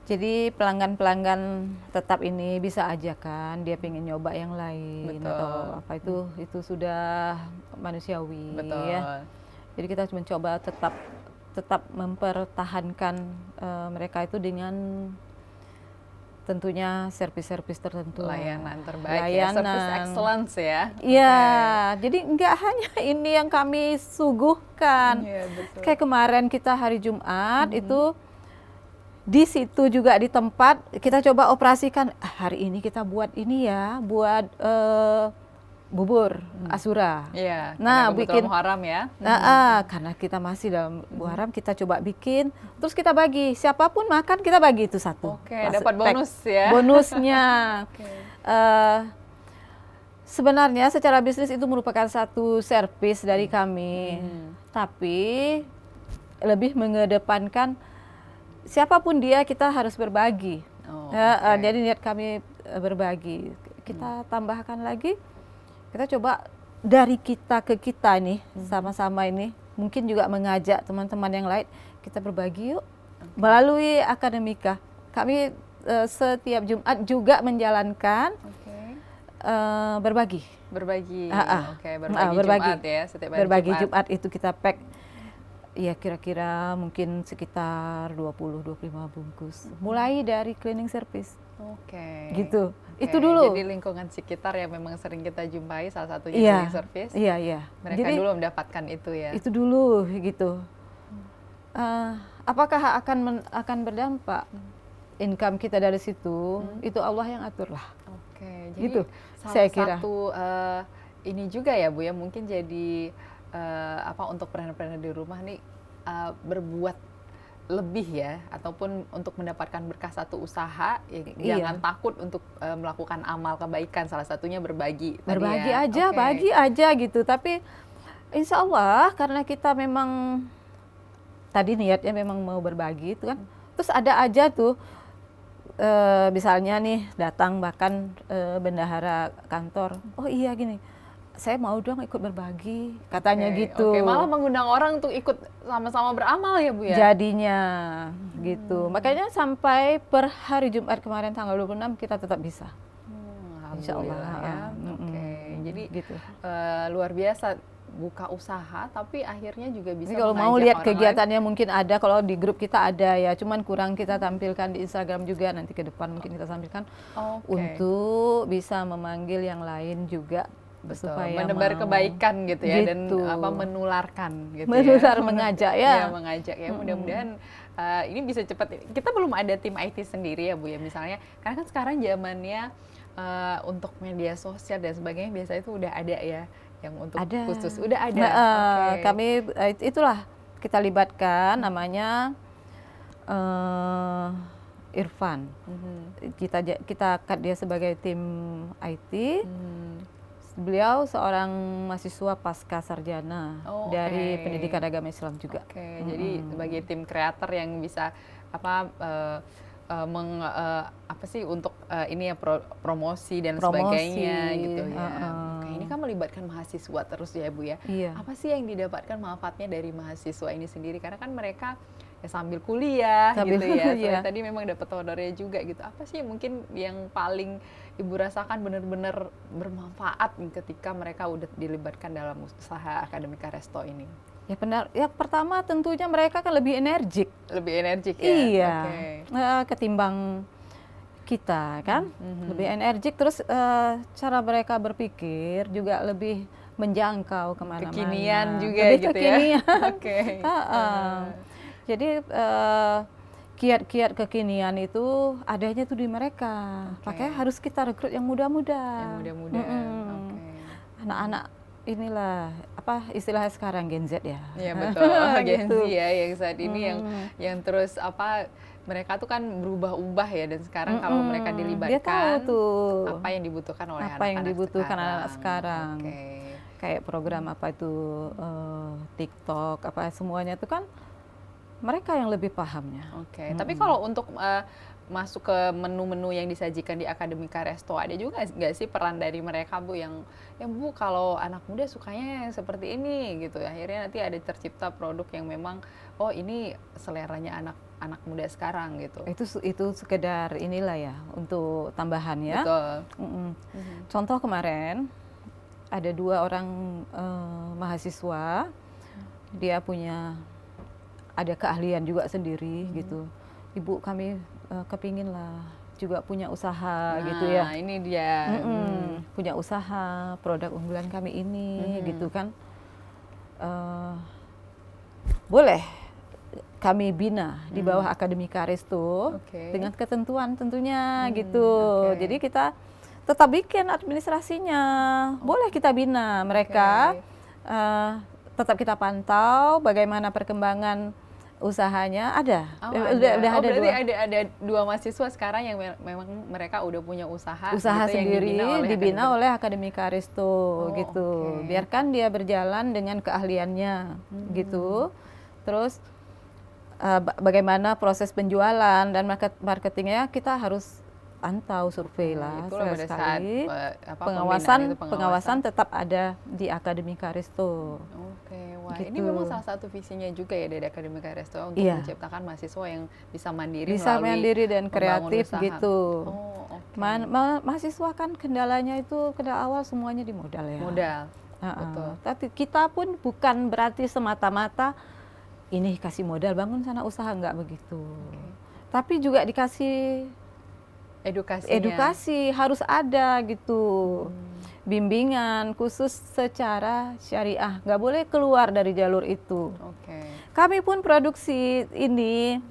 Jadi pelanggan-pelanggan tetap ini bisa aja kan, dia pengen nyoba yang lain Betul. atau apa itu sudah manusiawi Betul. ya. Jadi kita mencoba tetap mempertahankan mereka itu dengan tentunya servis-servis tertentu. Layanan terbaik ya, service excellence ya. Iya, jadi nggak hanya ini yang kami suguhkan. Iya, betul. Kayak kemarin kita hari Jumat itu di situ juga di tempat kita coba operasikan, hari ini kita buat ini ya, buat bubur Asura. Iya, Nah, karena kebetulan bikin Muharram ya. karena kita masih dalam Muharram, kita coba bikin, terus kita bagi, siapapun makan kita bagi itu satu. Oke, dapat bonus ya. Bonusnya. Oke. Sebenarnya secara bisnis itu merupakan satu servis dari kami, tapi lebih mengedepankan siapapun dia, kita harus berbagi. Oh, Jadi niat kami berbagi. Kita tambahkan lagi, kita coba dari kita ke kita nih, sama-sama ini, mungkin juga mengajak teman-teman yang lain, kita berbagi yuk. Melalui Akademika, kami setiap Jumat juga menjalankan berbagi. Berbagi. Oke, berbagi Jumat ya, setiap hari berbagi Jumat. Jumat itu kita pack, ya kira-kira mungkin sekitar 20-25 bungkus. Mulai dari cleaning service. Oke. Gitu. Oke, Itu dulu. Jadi lingkungan sekitar yang memang sering kita jumpai, salah satunya Iya. cleaning service. Iya. Mereka Jadi, dulu mendapatkan itu ya. itu dulu gitu. Apakah akan berdampak income kita dari situ? Itu Allah yang atur lah. Oke, jadi Gitu, salah saya kira. satu ini juga ya Bu ya, mungkin jadi untuk planner-planner di rumah nih berbuat lebih ya, ataupun untuk mendapatkan berkah satu usaha, Iya. jangan takut untuk melakukan amal kebaikan, salah satunya berbagi. tadi Berbagi ya. aja, Oke. bagi aja gitu. Tapi insya Allah karena kita memang tadi niatnya memang mau berbagi itu kan. Terus ada aja tuh misalnya nih datang bahkan bendahara kantor, oh iya gini, saya mau dong ikut berbagi, katanya Oke, gitu. Oke, malah mengundang orang untuk ikut sama-sama beramal ya Bu ya? Jadinya gitu. Makanya sampai per hari Jumat kemarin tanggal 26 kita tetap bisa. Insya Allah. Alhamdulillah ya. Oke, jadi gitu. luar biasa buka usaha, tapi akhirnya juga bisa Ini kalau mau mengajak lihat orang kegiatannya mungkin ada, kalau di grup kita ada ya, cuman kurang kita tampilkan di Instagram juga, nanti ke depan mungkin kita tampilkan lain. Oke. untuk bisa memanggil yang lain juga. Betul, supaya menebar mau. kebaikan gitu ya, dan Gitu. menularkan gitu Menular, ya. mengajak ya. Iya, mengajak ya. Mudah-mudahan ini bisa cepat. Kita belum ada tim IT sendiri ya Bu ya, misalnya, karena kan sekarang zamannya untuk media sosial dan sebagainya biasanya itu udah ada ya, yang untuk Ada. khusus udah ada. Oke. Kami itulah kita libatkan, namanya Irfan. Kita cut dia sebagai tim IT. Beliau seorang mahasiswa pasca sarjana Oh, dari oke. pendidikan agama Islam juga. Oke, jadi sebagai tim kreator yang bisa untuk ini ya promosi dan sebagainya gitu ya. Oke, ini kan melibatkan mahasiswa terus ya Bu ya. Iya. Apa sih yang didapatkan manfaatnya dari mahasiswa ini sendiri? Karena kan mereka ya sambil kuliah Sambil gitu ya. kuliah. Tadi memang dapat honornya juga gitu. Apa sih mungkin yang paling Ibu rasakan benar-benar bermanfaat ketika mereka udah dilibatkan dalam usaha Akademika Resto ini? Ya benar. Ya pertama tentunya mereka kan lebih energik. Lebih energik ya? Iya. Oke. Ketimbang kita kan, lebih energik. Terus cara mereka berpikir juga lebih menjangkau kemana-mana. Kekinian juga lebih gitu kekinian. ya? Oke. Jadi kiat-kiat kekinian itu adanya tuh di mereka. Oke. Makanya harus kita rekrut yang muda-muda. Yang muda-muda. Oke. Anak-anak inilah apa istilahnya sekarang Gen Z ya. Iya betul. Gen Z Gitu. ya yang saat ini yang terus mereka tuh kan berubah-ubah ya, dan sekarang kalau mereka Dia tahu dilibatkan tuh apa yang dibutuhkan oleh apa yang dibutuhkan anak-anak sekarang. Oke. Kayak program apa itu TikTok apa semuanya itu kan mereka yang lebih pahamnya. Oke. Tapi kalau untuk masuk ke menu-menu yang disajikan di Akademika Resto, ada juga nggak sih peran dari mereka Bu yang ya Bu, kalau anak muda sukanya yang seperti ini gitu, akhirnya nanti ada tercipta produk yang memang oh ini seleranya anak muda sekarang gitu. Itu sekedar inilah ya untuk tambahan ya. Betul. Contoh kemarin ada 2 orang mahasiswa, dia ada keahlian juga sendiri gitu. Ibu kami kepingin lah juga punya usaha gitu ya. Nah ini dia. Punya usaha, produk unggulan kami ini gitu kan. Boleh kami bina di bawah Akademika Resto dengan ketentuan tentunya gitu. Jadi kita tetap bikin administrasinya, boleh kita bina mereka, tetap kita pantau bagaimana perkembangan usahanya ada. Udah ada berarti ada dua mahasiswa sekarang yang memang mereka udah punya usaha gitu, sendiri yang dibina oleh Akademika Resto gitu. Biarkan dia berjalan dengan keahliannya gitu. Terus bagaimana proses penjualan dan marketingnya kita harus pantau, survei lah sekali. Pengawasan tetap ada di Akademika Resto. Wah, gitu. Ini memang salah satu visinya juga ya dari Akademika Resto untuk menciptakan mahasiswa yang bisa mandiri dan kreatif usaha. Gitu. Mahasiswa kan kendalanya itu kendala awal semuanya di modal ya. Modal. Betul. Tapi kita pun bukan berarti semata-mata ini kasih modal bangun sana usaha, nggak begitu. Tapi juga dikasih edukasi harus ada gitu. Bimbingan khusus secara syariah, nggak boleh keluar dari jalur itu. Kami pun produksi ini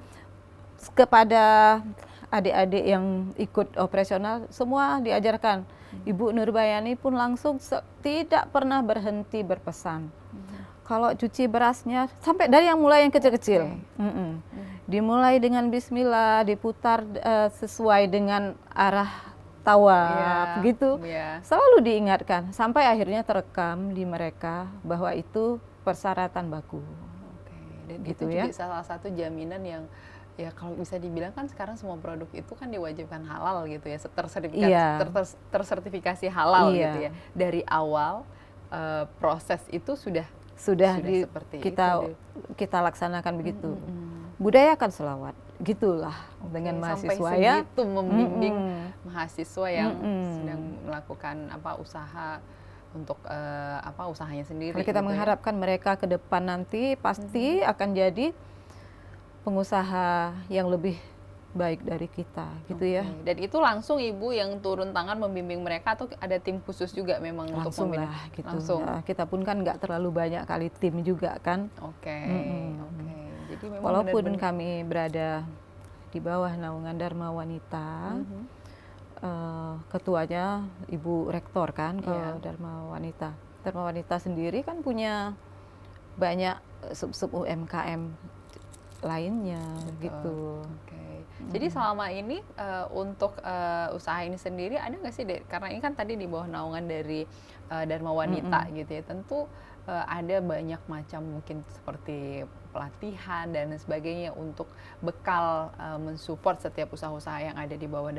kepada adik-adik yang ikut operasional, semua diajarkan. Ibu Nurbayani pun langsung tidak pernah berhenti berpesan. Kalau cuci berasnya, sampai dari yang mulai yang kecil-kecil. Dimulai dengan bismillah, diputar sesuai dengan arah tawaf gitu, selalu diingatkan sampai akhirnya terekam di mereka bahwa itu persyaratan baku. Dan gitu itu juga salah satu jaminan yang ya kalau bisa dibilang kan sekarang semua produk itu kan diwajibkan halal gitu ya, tersertifikasi halal gitu ya. Dari awal proses itu sudah seperti kita laksanakan begitu. Budayakan selawat, gitulah dengan mahasiswa sampai segitu membimbing mahasiswa yang sedang melakukan usaha untuk usahanya sendiri. Kalau kita mengharapkan mereka ke depan nanti pasti akan jadi pengusaha yang lebih baik dari kita, gitu ya. Dan itu langsung Ibu yang turun tangan membimbing mereka atau ada tim khusus juga memang langsung untuk membimbing? Gitu. Langsung. Ya, kita pun kan nggak terlalu banyak kali tim juga kan. Jadi memang walaupun kami berada di bawah naungan Dharma Wanita, ketuanya Ibu Rektor kan, kalau Dharma Wanita. Dharma Wanita sendiri kan punya banyak sub-sub UMKM lainnya gitu. Jadi selama ini untuk usaha ini sendiri ada nggak sih, karena ini kan tadi di bawah naungan dari Dharma Wanita gitu ya, tentu ada banyak macam mungkin seperti pelatihan dan sebagainya untuk bekal mensupport setiap usaha-usaha yang ada di bawah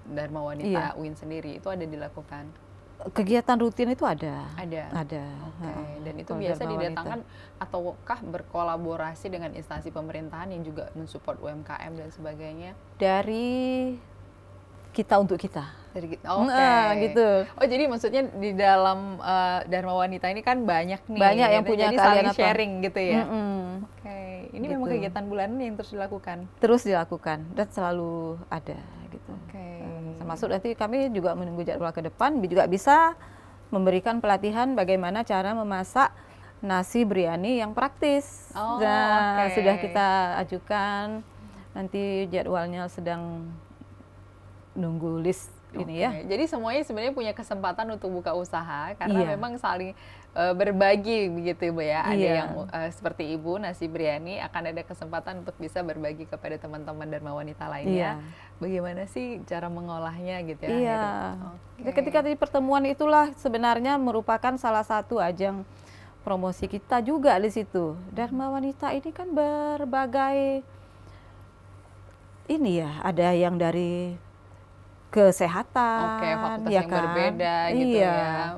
Dharma Wanita UIN sendiri, itu ada dilakukan? Kegiatan rutin itu ada. Dan itu biasa didatangkan ataukah berkolaborasi dengan instansi pemerintahan yang juga mensupport UMKM dan sebagainya? Dari kita untuk kita. Gitu. Jadi maksudnya di dalam Dharma Wanita ini kan banyak nih. Banyak yang punya keahlian sharing gitu ya. Ini gitu. memang kegiatan bulanan yang terus dilakukan. Terus dilakukan dan selalu ada gitu. Termasuk nanti kami juga menunggu jadwal ke depan juga bisa memberikan pelatihan bagaimana cara memasak nasi biryani yang praktis. Sudah kita ajukan, nanti jadwalnya sedang nunggu list ini ya. Jadi semuanya sebenarnya punya kesempatan untuk buka usaha karena memang saling berbagi begitu Ibu ya. Ada yang seperti Ibu nasi biryani akan ada kesempatan untuk bisa berbagi kepada teman-teman Dharma Wanita lainnya. Bagaimana sih cara mengolahnya gitu ya? Ketika di pertemuan itulah sebenarnya merupakan salah satu ajang promosi kita juga di situ. Dharma Wanita ini kan berbagai ini ya, ada yang dari kesehatan, fakultas yang berbeda gitu ya.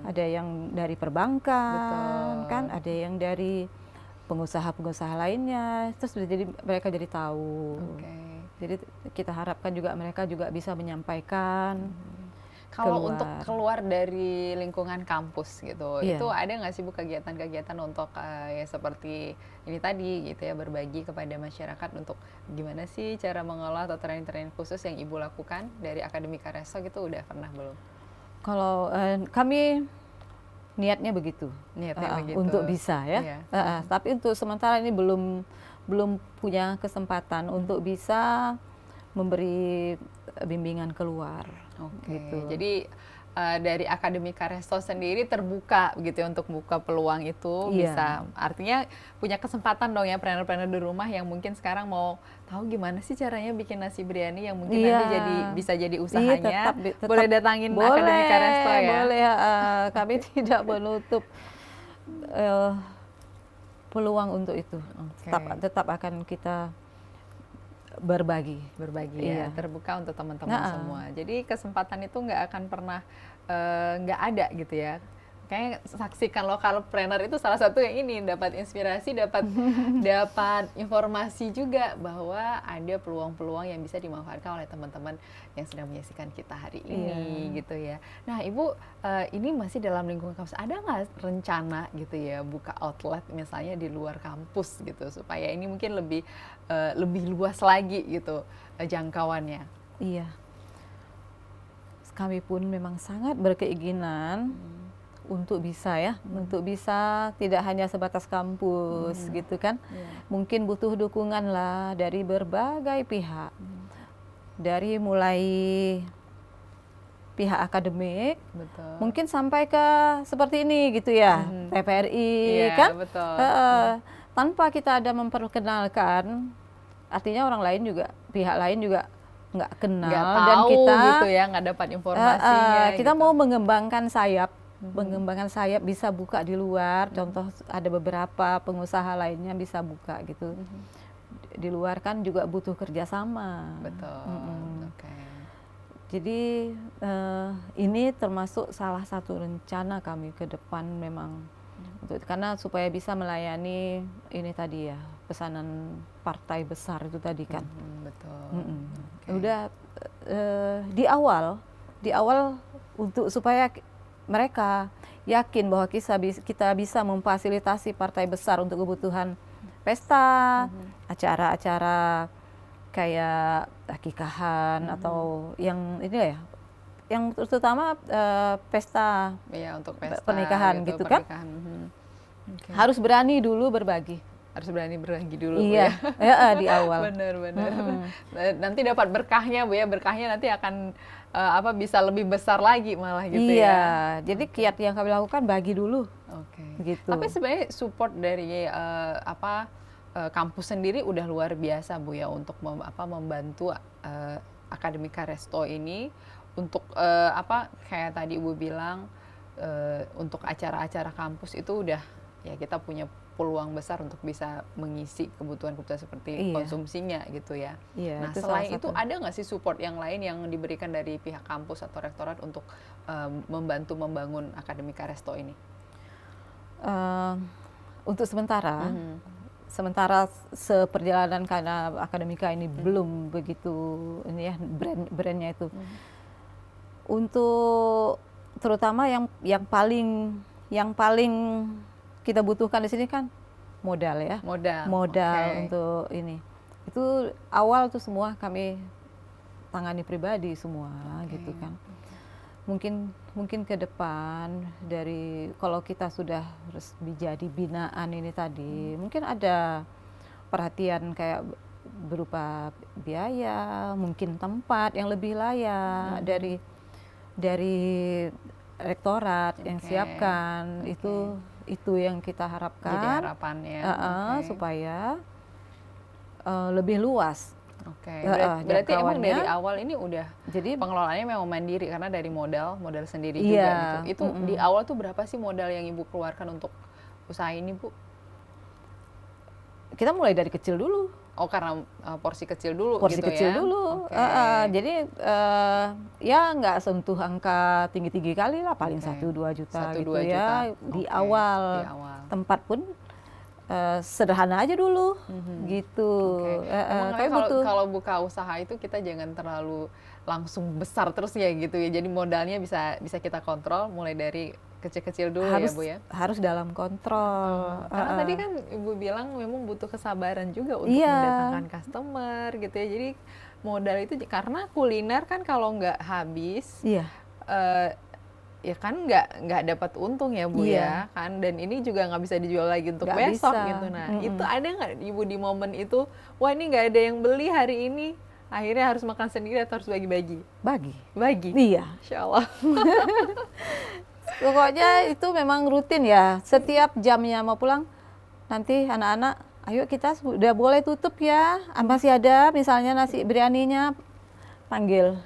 Ada yang dari perbankan, kan, ada yang dari pengusaha-pengusaha lainnya. Terus jadi mereka jadi tahu. Jadi kita harapkan juga mereka juga bisa menyampaikan. Kalau untuk keluar dari lingkungan kampus gitu, itu ada nggak sih Bu kegiatan-kegiatan untuk ya seperti ini tadi gitu ya, berbagi kepada masyarakat untuk gimana sih cara mengolah atau training-training khusus yang Ibu lakukan dari Akademika Resto gitu, udah pernah belum? Kalau kami niatnya begitu, untuk bisa ya. Tapi untuk sementara ini belum belum punya kesempatan untuk bisa memberi bimbingan keluar. Oke, Gitu. jadi dari Akademika Resto sendiri terbuka gitu ya untuk buka peluang itu, Iya. bisa artinya punya kesempatan dong ya planner-planner di rumah yang mungkin sekarang mau tahu gimana sih caranya bikin nasi biryani yang mungkin nanti bisa jadi Iya, usahanya, tetap boleh datangin Akademika Resto ya. boleh, kami tidak menutup eh, peluang untuk itu. Oke. Tetap akan kita berbagi. Ya, Iya. terbuka untuk teman-teman Nah, semua. Jadi kesempatan itu nggak akan pernah nggak ada gitu ya. Kayaknya saksikan lokal planner itu salah satu yang ini dapat inspirasi, dapat informasi juga bahwa ada peluang-peluang yang bisa dimanfaatkan oleh teman-teman yang sedang menyaksikan kita hari ini gitu ya. Nah, Ibu ini masih dalam lingkungan kampus, ada nggak rencana gitu ya buka outlet misalnya di luar kampus gitu supaya ini mungkin lebih luas lagi gitu jangkauannya? Iya. Kami pun memang sangat berkeinginan untuk bisa untuk bisa tidak hanya sebatas kampus gitu kan. Mungkin butuh dukungan lah dari berbagai pihak. Dari mulai pihak akademik, Betul. mungkin sampai ke seperti ini gitu ya, TVRI Iya, kan. betul. Tanpa kita ada memperkenalkan, artinya orang lain juga, pihak lain juga nggak kenal Nggak dan tahu kita gitu ya, nggak dapat informasinya. kita gitu. mau mengembangkan sayap, bisa buka di luar. Contoh ada beberapa pengusaha lainnya bisa buka gitu. Di luar kan juga butuh kerjasama. Betul. Oke. Jadi ini termasuk salah satu rencana kami ke depan memang karena supaya bisa melayani ini tadi ya, pesanan partai besar itu tadi kan. Betul. Okay. Udah di awal untuk supaya mereka yakin bahwa kita bisa memfasilitasi partai besar untuk kebutuhan pesta, acara-acara kayak akikahan atau yang ini ya, yang terutama pesta, ya, untuk pesta pernikahan gitu kan. Okay. Harus berani dulu berbagi. Harus berani berbagi dulu iya, ya. Di awal. Benar. Nanti dapat berkahnya Bu ya, berkahnya nanti akan bisa lebih besar lagi malah gitu ya. Iya, jadi kiat yang kami lakukan bagi dulu. Oke. Gitu. Tapi sebenarnya support dari kampus sendiri udah luar biasa Bu ya untuk membantu Akademika Resto ini untuk kayak tadi Ibu bilang untuk acara-acara kampus itu udah ya kita punya peluang besar untuk bisa mengisi kebutuhan-kebutuhan seperti konsumsinya gitu ya. Iya, Nah, selain itu ada nggak sih support yang lain yang diberikan dari pihak kampus atau rektorat untuk membantu membangun Akademika Resto ini? Untuk sementara seperjalanan karena Akademika ini belum begitu ini ya brandnya itu. Untuk terutama yang paling kita butuhkan di sini kan modal ya. Modal okay. Untuk ini. Itu awal tuh semua kami tangani pribadi semua gitu kan. Mungkin ke depan dari kalau kita sudah jadi binaan ini tadi, mungkin ada perhatian kayak berupa biaya, mungkin tempat yang lebih layak dari rektorat yang siapkan. Itu yang kita harapkan. Jadi harapannya supaya lebih luas. Oke. Berarti emang dari awal ini udah jadi pengelolaannya memang mandiri karena dari modal sendiri juga gitu. Itu di awal tuh berapa sih modal yang Ibu keluarkan untuk usaha ini, Bu? Kita mulai dari kecil dulu. Oh, karena porsi kecil dulu porsi gitu kecil ya? Dulu. Jadi ya nggak sentuh angka tinggi-tinggi kali lah, paling 1-2 juta gitu ya. Di awal. Tempat pun sederhana aja dulu gitu. Kalau buka usaha itu kita jangan terlalu langsung besar terus ya gitu ya. Jadi modalnya bisa kita kontrol mulai dari kecil-kecil dulu ya Bu ya. Harus dalam kontrol. Karena tadi kan Ibu bilang memang butuh kesabaran juga untuk mendatangkan customer gitu ya. Jadi modal itu karena kuliner kan kalau nggak habis ya kan nggak dapat untung ya Bu Iya. ya kan, dan ini juga nggak bisa dijual lagi untuk Nggak besok bisa. gitu. Nah itu ada nggak Ibu di momen itu, wah ini nggak ada yang beli hari ini, akhirnya harus makan sendiri atau harus bagi-bagi? Bagi. Bagi. Iya. Insya Allah. Pokoknya itu memang rutin ya. Setiap jamnya mau pulang, nanti anak-anak, ayo kita sudah boleh tutup ya. Masih ada misalnya nasi biryaninya, panggil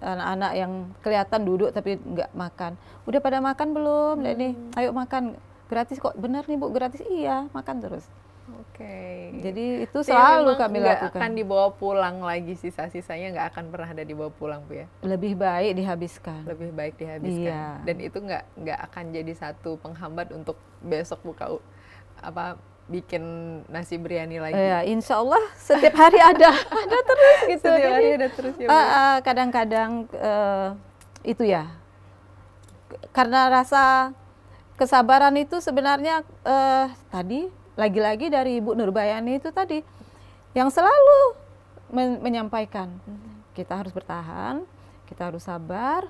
anak-anak yang kelihatan duduk tapi nggak makan. Udah pada makan belum? Lihat nih, ayo makan. Gratis kok, bener nih Bu, gratis. Iya, makan terus. Oke. Jadi itu Jadi selalu memang kami nggak lakukan. akan dibawa pulang lagi, sisa-sisanya nggak akan pernah ada dibawa pulang Bu ya? Lebih baik dihabiskan. Lebih baik dihabiskan. Iya. Dan itu nggak akan jadi satu penghambat untuk besok buka bikin nasi biryani lagi. Ya, insya Allah setiap hari ada terus gitu. Setiap hari Jadi, ada terus ya Bu. kadang-kadang itu ya, karena rasa kesabaran itu sebenarnya tadi lagi-lagi dari Ibu Nurbayani itu tadi yang selalu menyampaikan kita harus bertahan, kita harus sabar,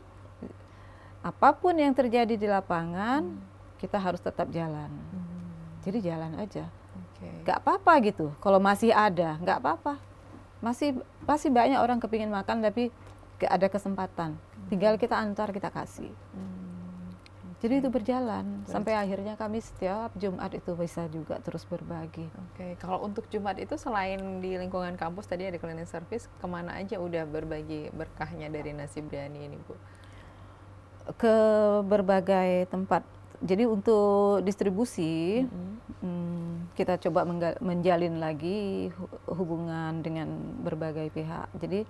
apapun yang terjadi di lapangan kita harus tetap jalan. Jadi jalan aja, Oke. nggak apa-apa gitu. Kalau masih ada, nggak apa-apa. Masih banyak orang kepingin makan tapi nggak ada kesempatan. Tinggal kita antar, kita kasih. Jadi itu berjalan sampai akhirnya kami setiap Jumat itu bisa juga terus berbagi. Oke, kalau untuk Jumat itu selain di lingkungan kampus tadi ada cleaning service, kemana aja udah berbagi berkahnya dari nasi biryani ini Bu? Ke berbagai tempat. Jadi untuk distribusi kita coba menjalin lagi hubungan dengan berbagai pihak. Jadi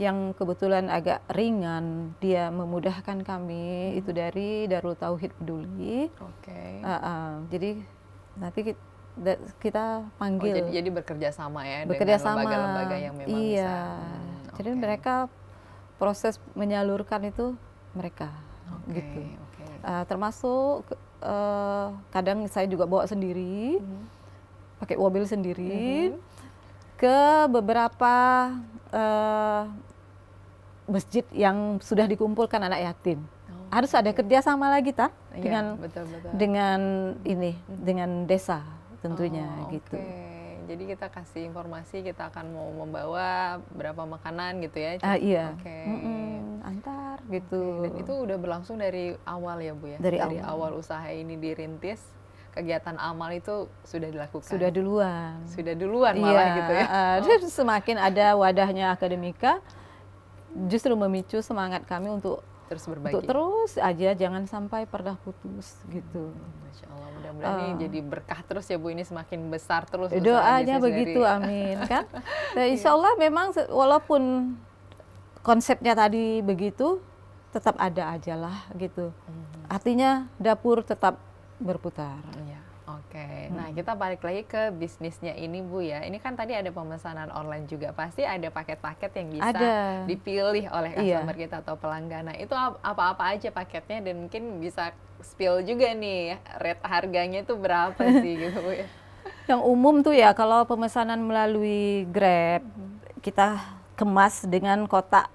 yang kebetulan agak ringan, dia memudahkan kami itu dari Darul Tauhid Peduli. Oke. Jadi nanti kita panggil. Jadi bekerja sama ya Bekerja dengan sama. lembaga-lembaga yang memang iya. bisa. Jadi Oke. mereka proses menyalurkan itu mereka Oke, gitu. oke. Termasuk kadang saya juga bawa sendiri, pakai mobil sendiri ke beberapa masjid yang sudah dikumpulkan anak yatim. Harus ada kerjasama lagi Iya, dengan betul-betul. dengan desa tentunya gitu. Oke. Jadi kita kasih informasi, kita akan mau membawa berapa makanan gitu ya? Iya. Oke. Antar Oke, gitu. dan itu udah berlangsung dari awal ya Bu ya? Dari awal usaha ini dirintis, kegiatan amal itu sudah dilakukan? Sudah duluan. Sudah duluan malah gitu ya? Dan semakin ada wadahnya akademika, justru memicu semangat kami untuk Terus berbagi? terus aja, jangan sampai pernah putus gitu. Masya Allah, mudah-mudahan ini jadi berkah terus ya Bu, ini semakin besar terus usaha Doanya bisnis begitu, dari- amin kan. Nah, insya Allah memang walaupun konsepnya tadi begitu, tetap ada aja lah gitu. Artinya dapur tetap berputar. Iya, oke. Nah, kita balik lagi ke bisnisnya ini Bu ya. Ini kan tadi ada pemesanan online juga. Pasti ada paket-paket yang bisa Ada. dipilih oleh Iya. customer kita atau pelanggan. Nah, itu apa-apa aja paketnya dan mungkin bisa spill juga nih rate harganya itu berapa sih gitu Bu ya. Yang umum tuh ya kalau pemesanan melalui Grab, kita kemas dengan kotak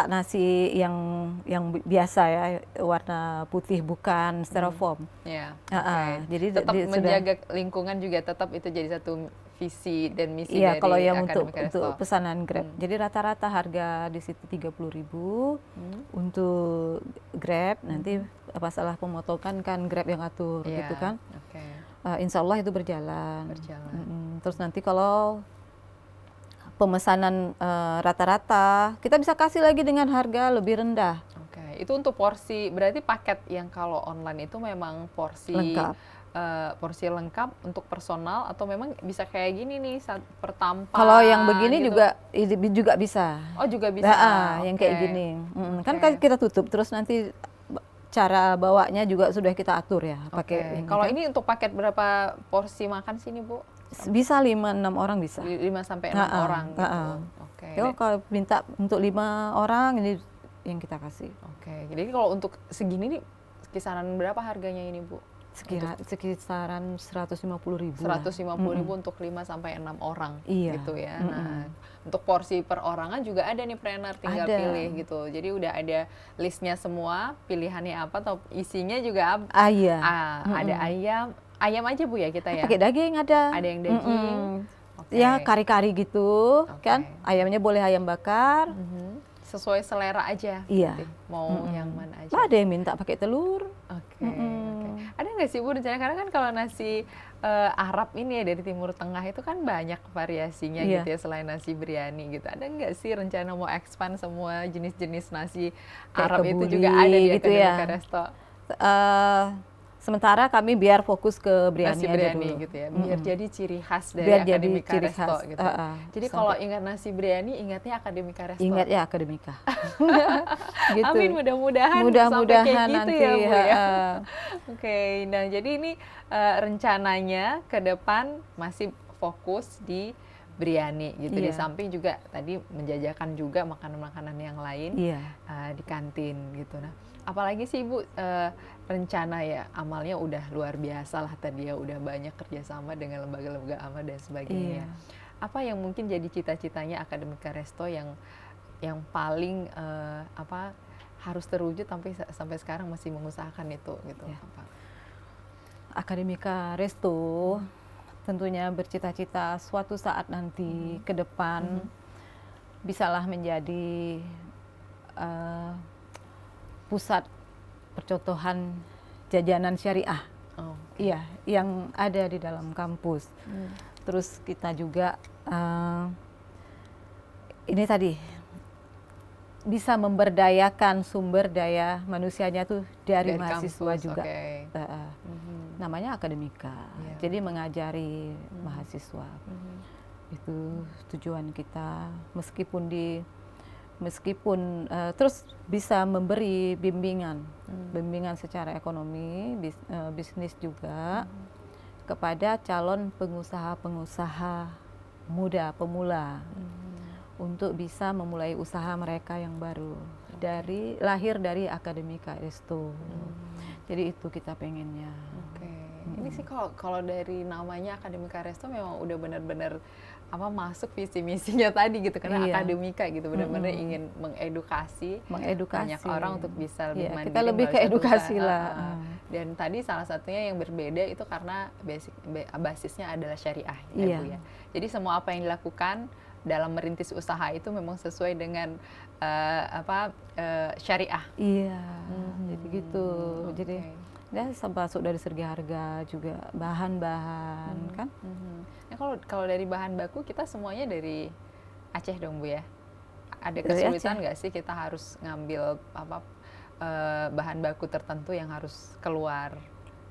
nasi yang biasa ya, warna putih bukan styrofoam. Ya, Jadi tetap sudah. menjaga lingkungan juga tetap itu jadi satu visi dan misi Iya, dari kalau yang untuk Academic Resto. pesanan Grab. Jadi rata-rata harga di situ 30.000 untuk Grab. Nanti masalah pemotongan kan Grab yang atur Iya, gitu kan. Oke. Insya Allah itu berjalan. Berjalan. Terus nanti kalau pemesanan rata-rata, kita bisa kasih lagi dengan harga lebih rendah. Oke, itu untuk porsi, berarti paket yang kalau online itu memang porsi Lengkap. Porsi lengkap untuk personal atau memang bisa kayak gini nih per tampang? Kalau yang begini gitu? juga bisa. Oh juga bisa. Yang kayak Oke. gini. Kan Oke. kita tutup, terus nanti cara bawanya juga sudah kita atur ya. Oke. Pakai Kalau kan. ini untuk paket berapa porsi makan sini Bu? Bisa 5-6 orang bisa. 5 sampai 6 orang gitu. Oke. Kalau minta untuk 5 orang ini yang kita kasih. Oke. Jadi kalau untuk segini nih kisaran berapa harganya ini Bu? sekitaran 150.000 lah. 150.000 untuk 5 sampai 6 orang Iya. gitu ya. Nah, untuk porsi perorangan juga ada nih Prener, tinggal Ada. pilih gitu. Jadi udah ada listnya semua, pilihannya apa atau isinya juga Iya. ada ayam aja Bu ya kita ya. Pakai daging ada. Ada yang daging. Oke. Ya kari-kari gitu Oke. kan. Ayamnya boleh ayam bakar. Sesuai selera aja. Iya. Berarti. Mau yang mana aja. Ada yang minta pakai telur. Oke. Ada nggak sih Bu rencana, karena kan kalau nasi Arab ini ya dari Timur Tengah itu kan banyak variasinya Iya. gitu ya selain nasi biryani gitu. Ada nggak sih rencana mau expand semua jenis-jenis nasi Kayak Arab itu kebuli juga ada di gitu ya. Akademika Resto? Sementara kami biar fokus ke Nasi biryani aja biryani dulu. gitu ya, biar jadi ciri khas dari Biar jadi Akademika ciri Resto khas. gitu. Jadi kalau ingat nasi biryani ingatnya Akademika Resto. Ingat ya Akademika. Gitu. Amin, mudah-mudahan sampai kayak Mudah-mudahan gitu nanti. ya Bu ya. Oke, nah jadi ini rencananya ke depan masih fokus di biryani gitu, di Iya. samping juga tadi menjajakan juga makanan-makanan yang lain Iya. di kantin gitu. Nah, apalagi sih Ibu rencana ya, amalnya udah luar biasa lah tadi ya, udah banyak kerjasama dengan lembaga-lembaga amal dan sebagainya. Iya. Apa yang mungkin jadi cita-citanya Akademika Resto yang paling harus terwujud sampai sekarang masih mengusahakan itu gitu? Ya. Apa? Akademika Resto tentunya bercita-cita suatu saat nanti ke depan bisalah menjadi pusat percontohan jajanan syariah. Oh. Iya, yang ada di dalam kampus. Terus kita juga ini tadi bisa memberdayakan sumber daya manusianya tuh dari mahasiswa kampus, juga. okay. Namanya Akademika. Yeah. Jadi mengajari mahasiswa. Itu tujuan kita, meskipun terus bisa memberi bimbingan secara ekonomi, bisnis juga kepada calon pengusaha-pengusaha muda, pemula, untuk bisa memulai usaha mereka yang baru lahir dari Akademika Resto. Jadi itu kita pengennya. Oke. Ini sih kalau dari namanya Akademika Resto memang udah benar-benar masuk visi misinya tadi gitu, karena Iya. Akademika gitu benar-benar ingin mengedukasi banyak orang untuk bisa lebih mandiri. Kita lebih ke melalui edukasi usaha. lah. Dan tadi salah satunya yang berbeda itu karena basisnya adalah syariah ya Iya. Bu ya. Jadi semua apa yang dilakukan dalam merintis usaha itu memang sesuai dengan syariah. Iya, jadi gitu. Oke. Jadi masuk dari segi harga juga, bahan-bahan kan. Nah, kalau dari bahan baku kita semuanya dari Aceh dong Bu ya. Ada Dari kesulitan Aceh. nggak sih kita harus ngambil bahan baku tertentu yang harus keluar?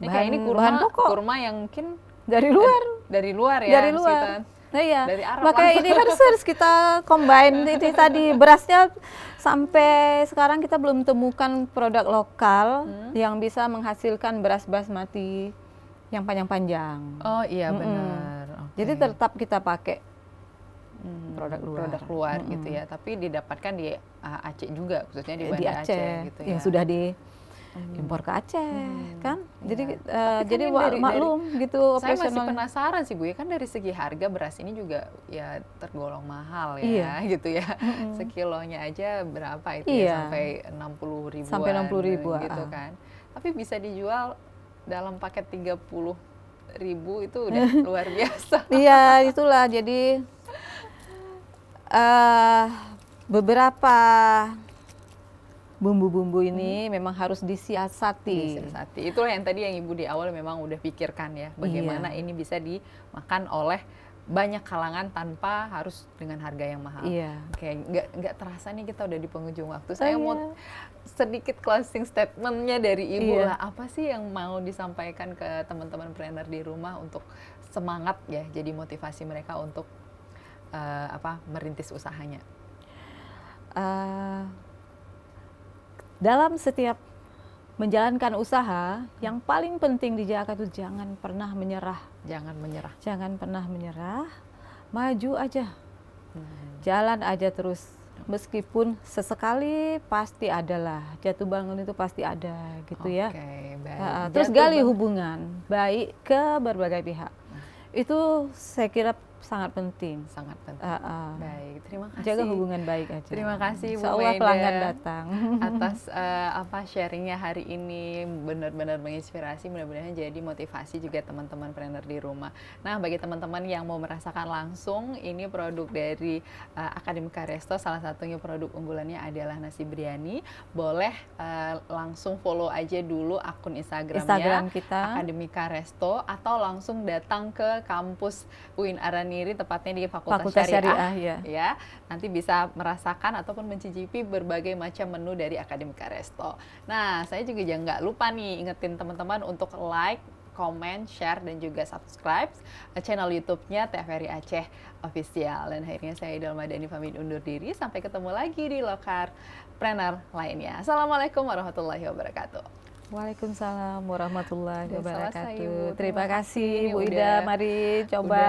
Ini kayak ini bahan pokok kurma yang mungkin dari luar. dari luar ya. Dari harus luar. kita- Nah, iya. Dari Arab Makanya langsung. ini harus kita combine ini tadi berasnya sampai sekarang kita belum temukan produk lokal yang bisa menghasilkan beras basmati yang panjang-panjang. Oh iya benar. Oke. Jadi tetap kita pakai produk luar. Produk luar gitu ya, tapi didapatkan di Aceh juga, khususnya di di Banda Aceh, Aceh gitu ya. yang sudah diimpor ke Aceh kan. Jadi Tapi jadi kan ini maklum gitu Saya masih operasional. penasaran sih Bu ya, kan dari segi harga beras ini juga ya tergolong mahal ya Iya. gitu ya. Sekilonya aja berapa itu Iya. ya, sampai 60.000-an. Sampai 60.000, gitu kan. Tapi bisa dijual dalam paket 30.000 itu udah luar biasa. Iya, itulah jadi beberapa bumbu-bumbu ini memang harus disiasati. Disiasati. Itulah yang tadi yang Ibu di awal memang udah pikirkan ya, bagaimana ini bisa dimakan oleh banyak kalangan tanpa harus dengan harga yang mahal. Iya. Oke, nggak terasa nih kita udah di penghujung waktu. Saya mau sedikit closing statementnya dari Ibu lah. Apa sih yang mau disampaikan ke teman-teman trainer di rumah untuk semangat ya, jadi motivasi mereka untuk merintis usahanya? Dalam setiap menjalankan usaha, yang paling penting dijaga itu jangan pernah menyerah. Jangan menyerah. Jangan pernah menyerah, maju aja. Jalan aja terus. meskipun sesekali pasti adalah jatuh bangun itu pasti ada gitu ya. Oke, baik. Terus Jatuh gali bangun. hubungan baik ke berbagai pihak. Itu saya kira sangat penting. Sangat penting. Ah. Baik, terima kasih. Jaga hubungan baik aja. Terima kasih Bu Insya Allah Maida pelanggan datang. atas sharingnya hari ini, benar-benar menginspirasi, mudah-mudahan jadi motivasi juga teman-teman trainer di rumah. Nah, bagi teman-teman yang mau merasakan langsung, ini produk dari Akademika Resto, salah satunya produk unggulannya adalah nasi biryani. Boleh langsung follow aja dulu akun Instagram kita Akademika Resto, atau langsung datang ke kampus UIN Araniri, tepatnya di Fakultas Syariah ya. Nanti bisa merasakan ataupun mencicipi berbagai macam menu dari Akademika Resto. Nah, saya juga jangan nggak lupa nih ingetin teman-teman untuk like, comment, share, dan juga subscribe channel YouTube-nya TVRI Aceh Official. Dan akhirnya saya Idul Madani pamit undur diri. Sampai ketemu lagi di Lokalpreneur lainnya. Assalamualaikum warahmatullahi wabarakatuh. Waalaikumsalam warahmatullahi Udah selesai, wabarakatuh. Ibu. Terima Terima kasih kasih. Bu Ida, mari coba.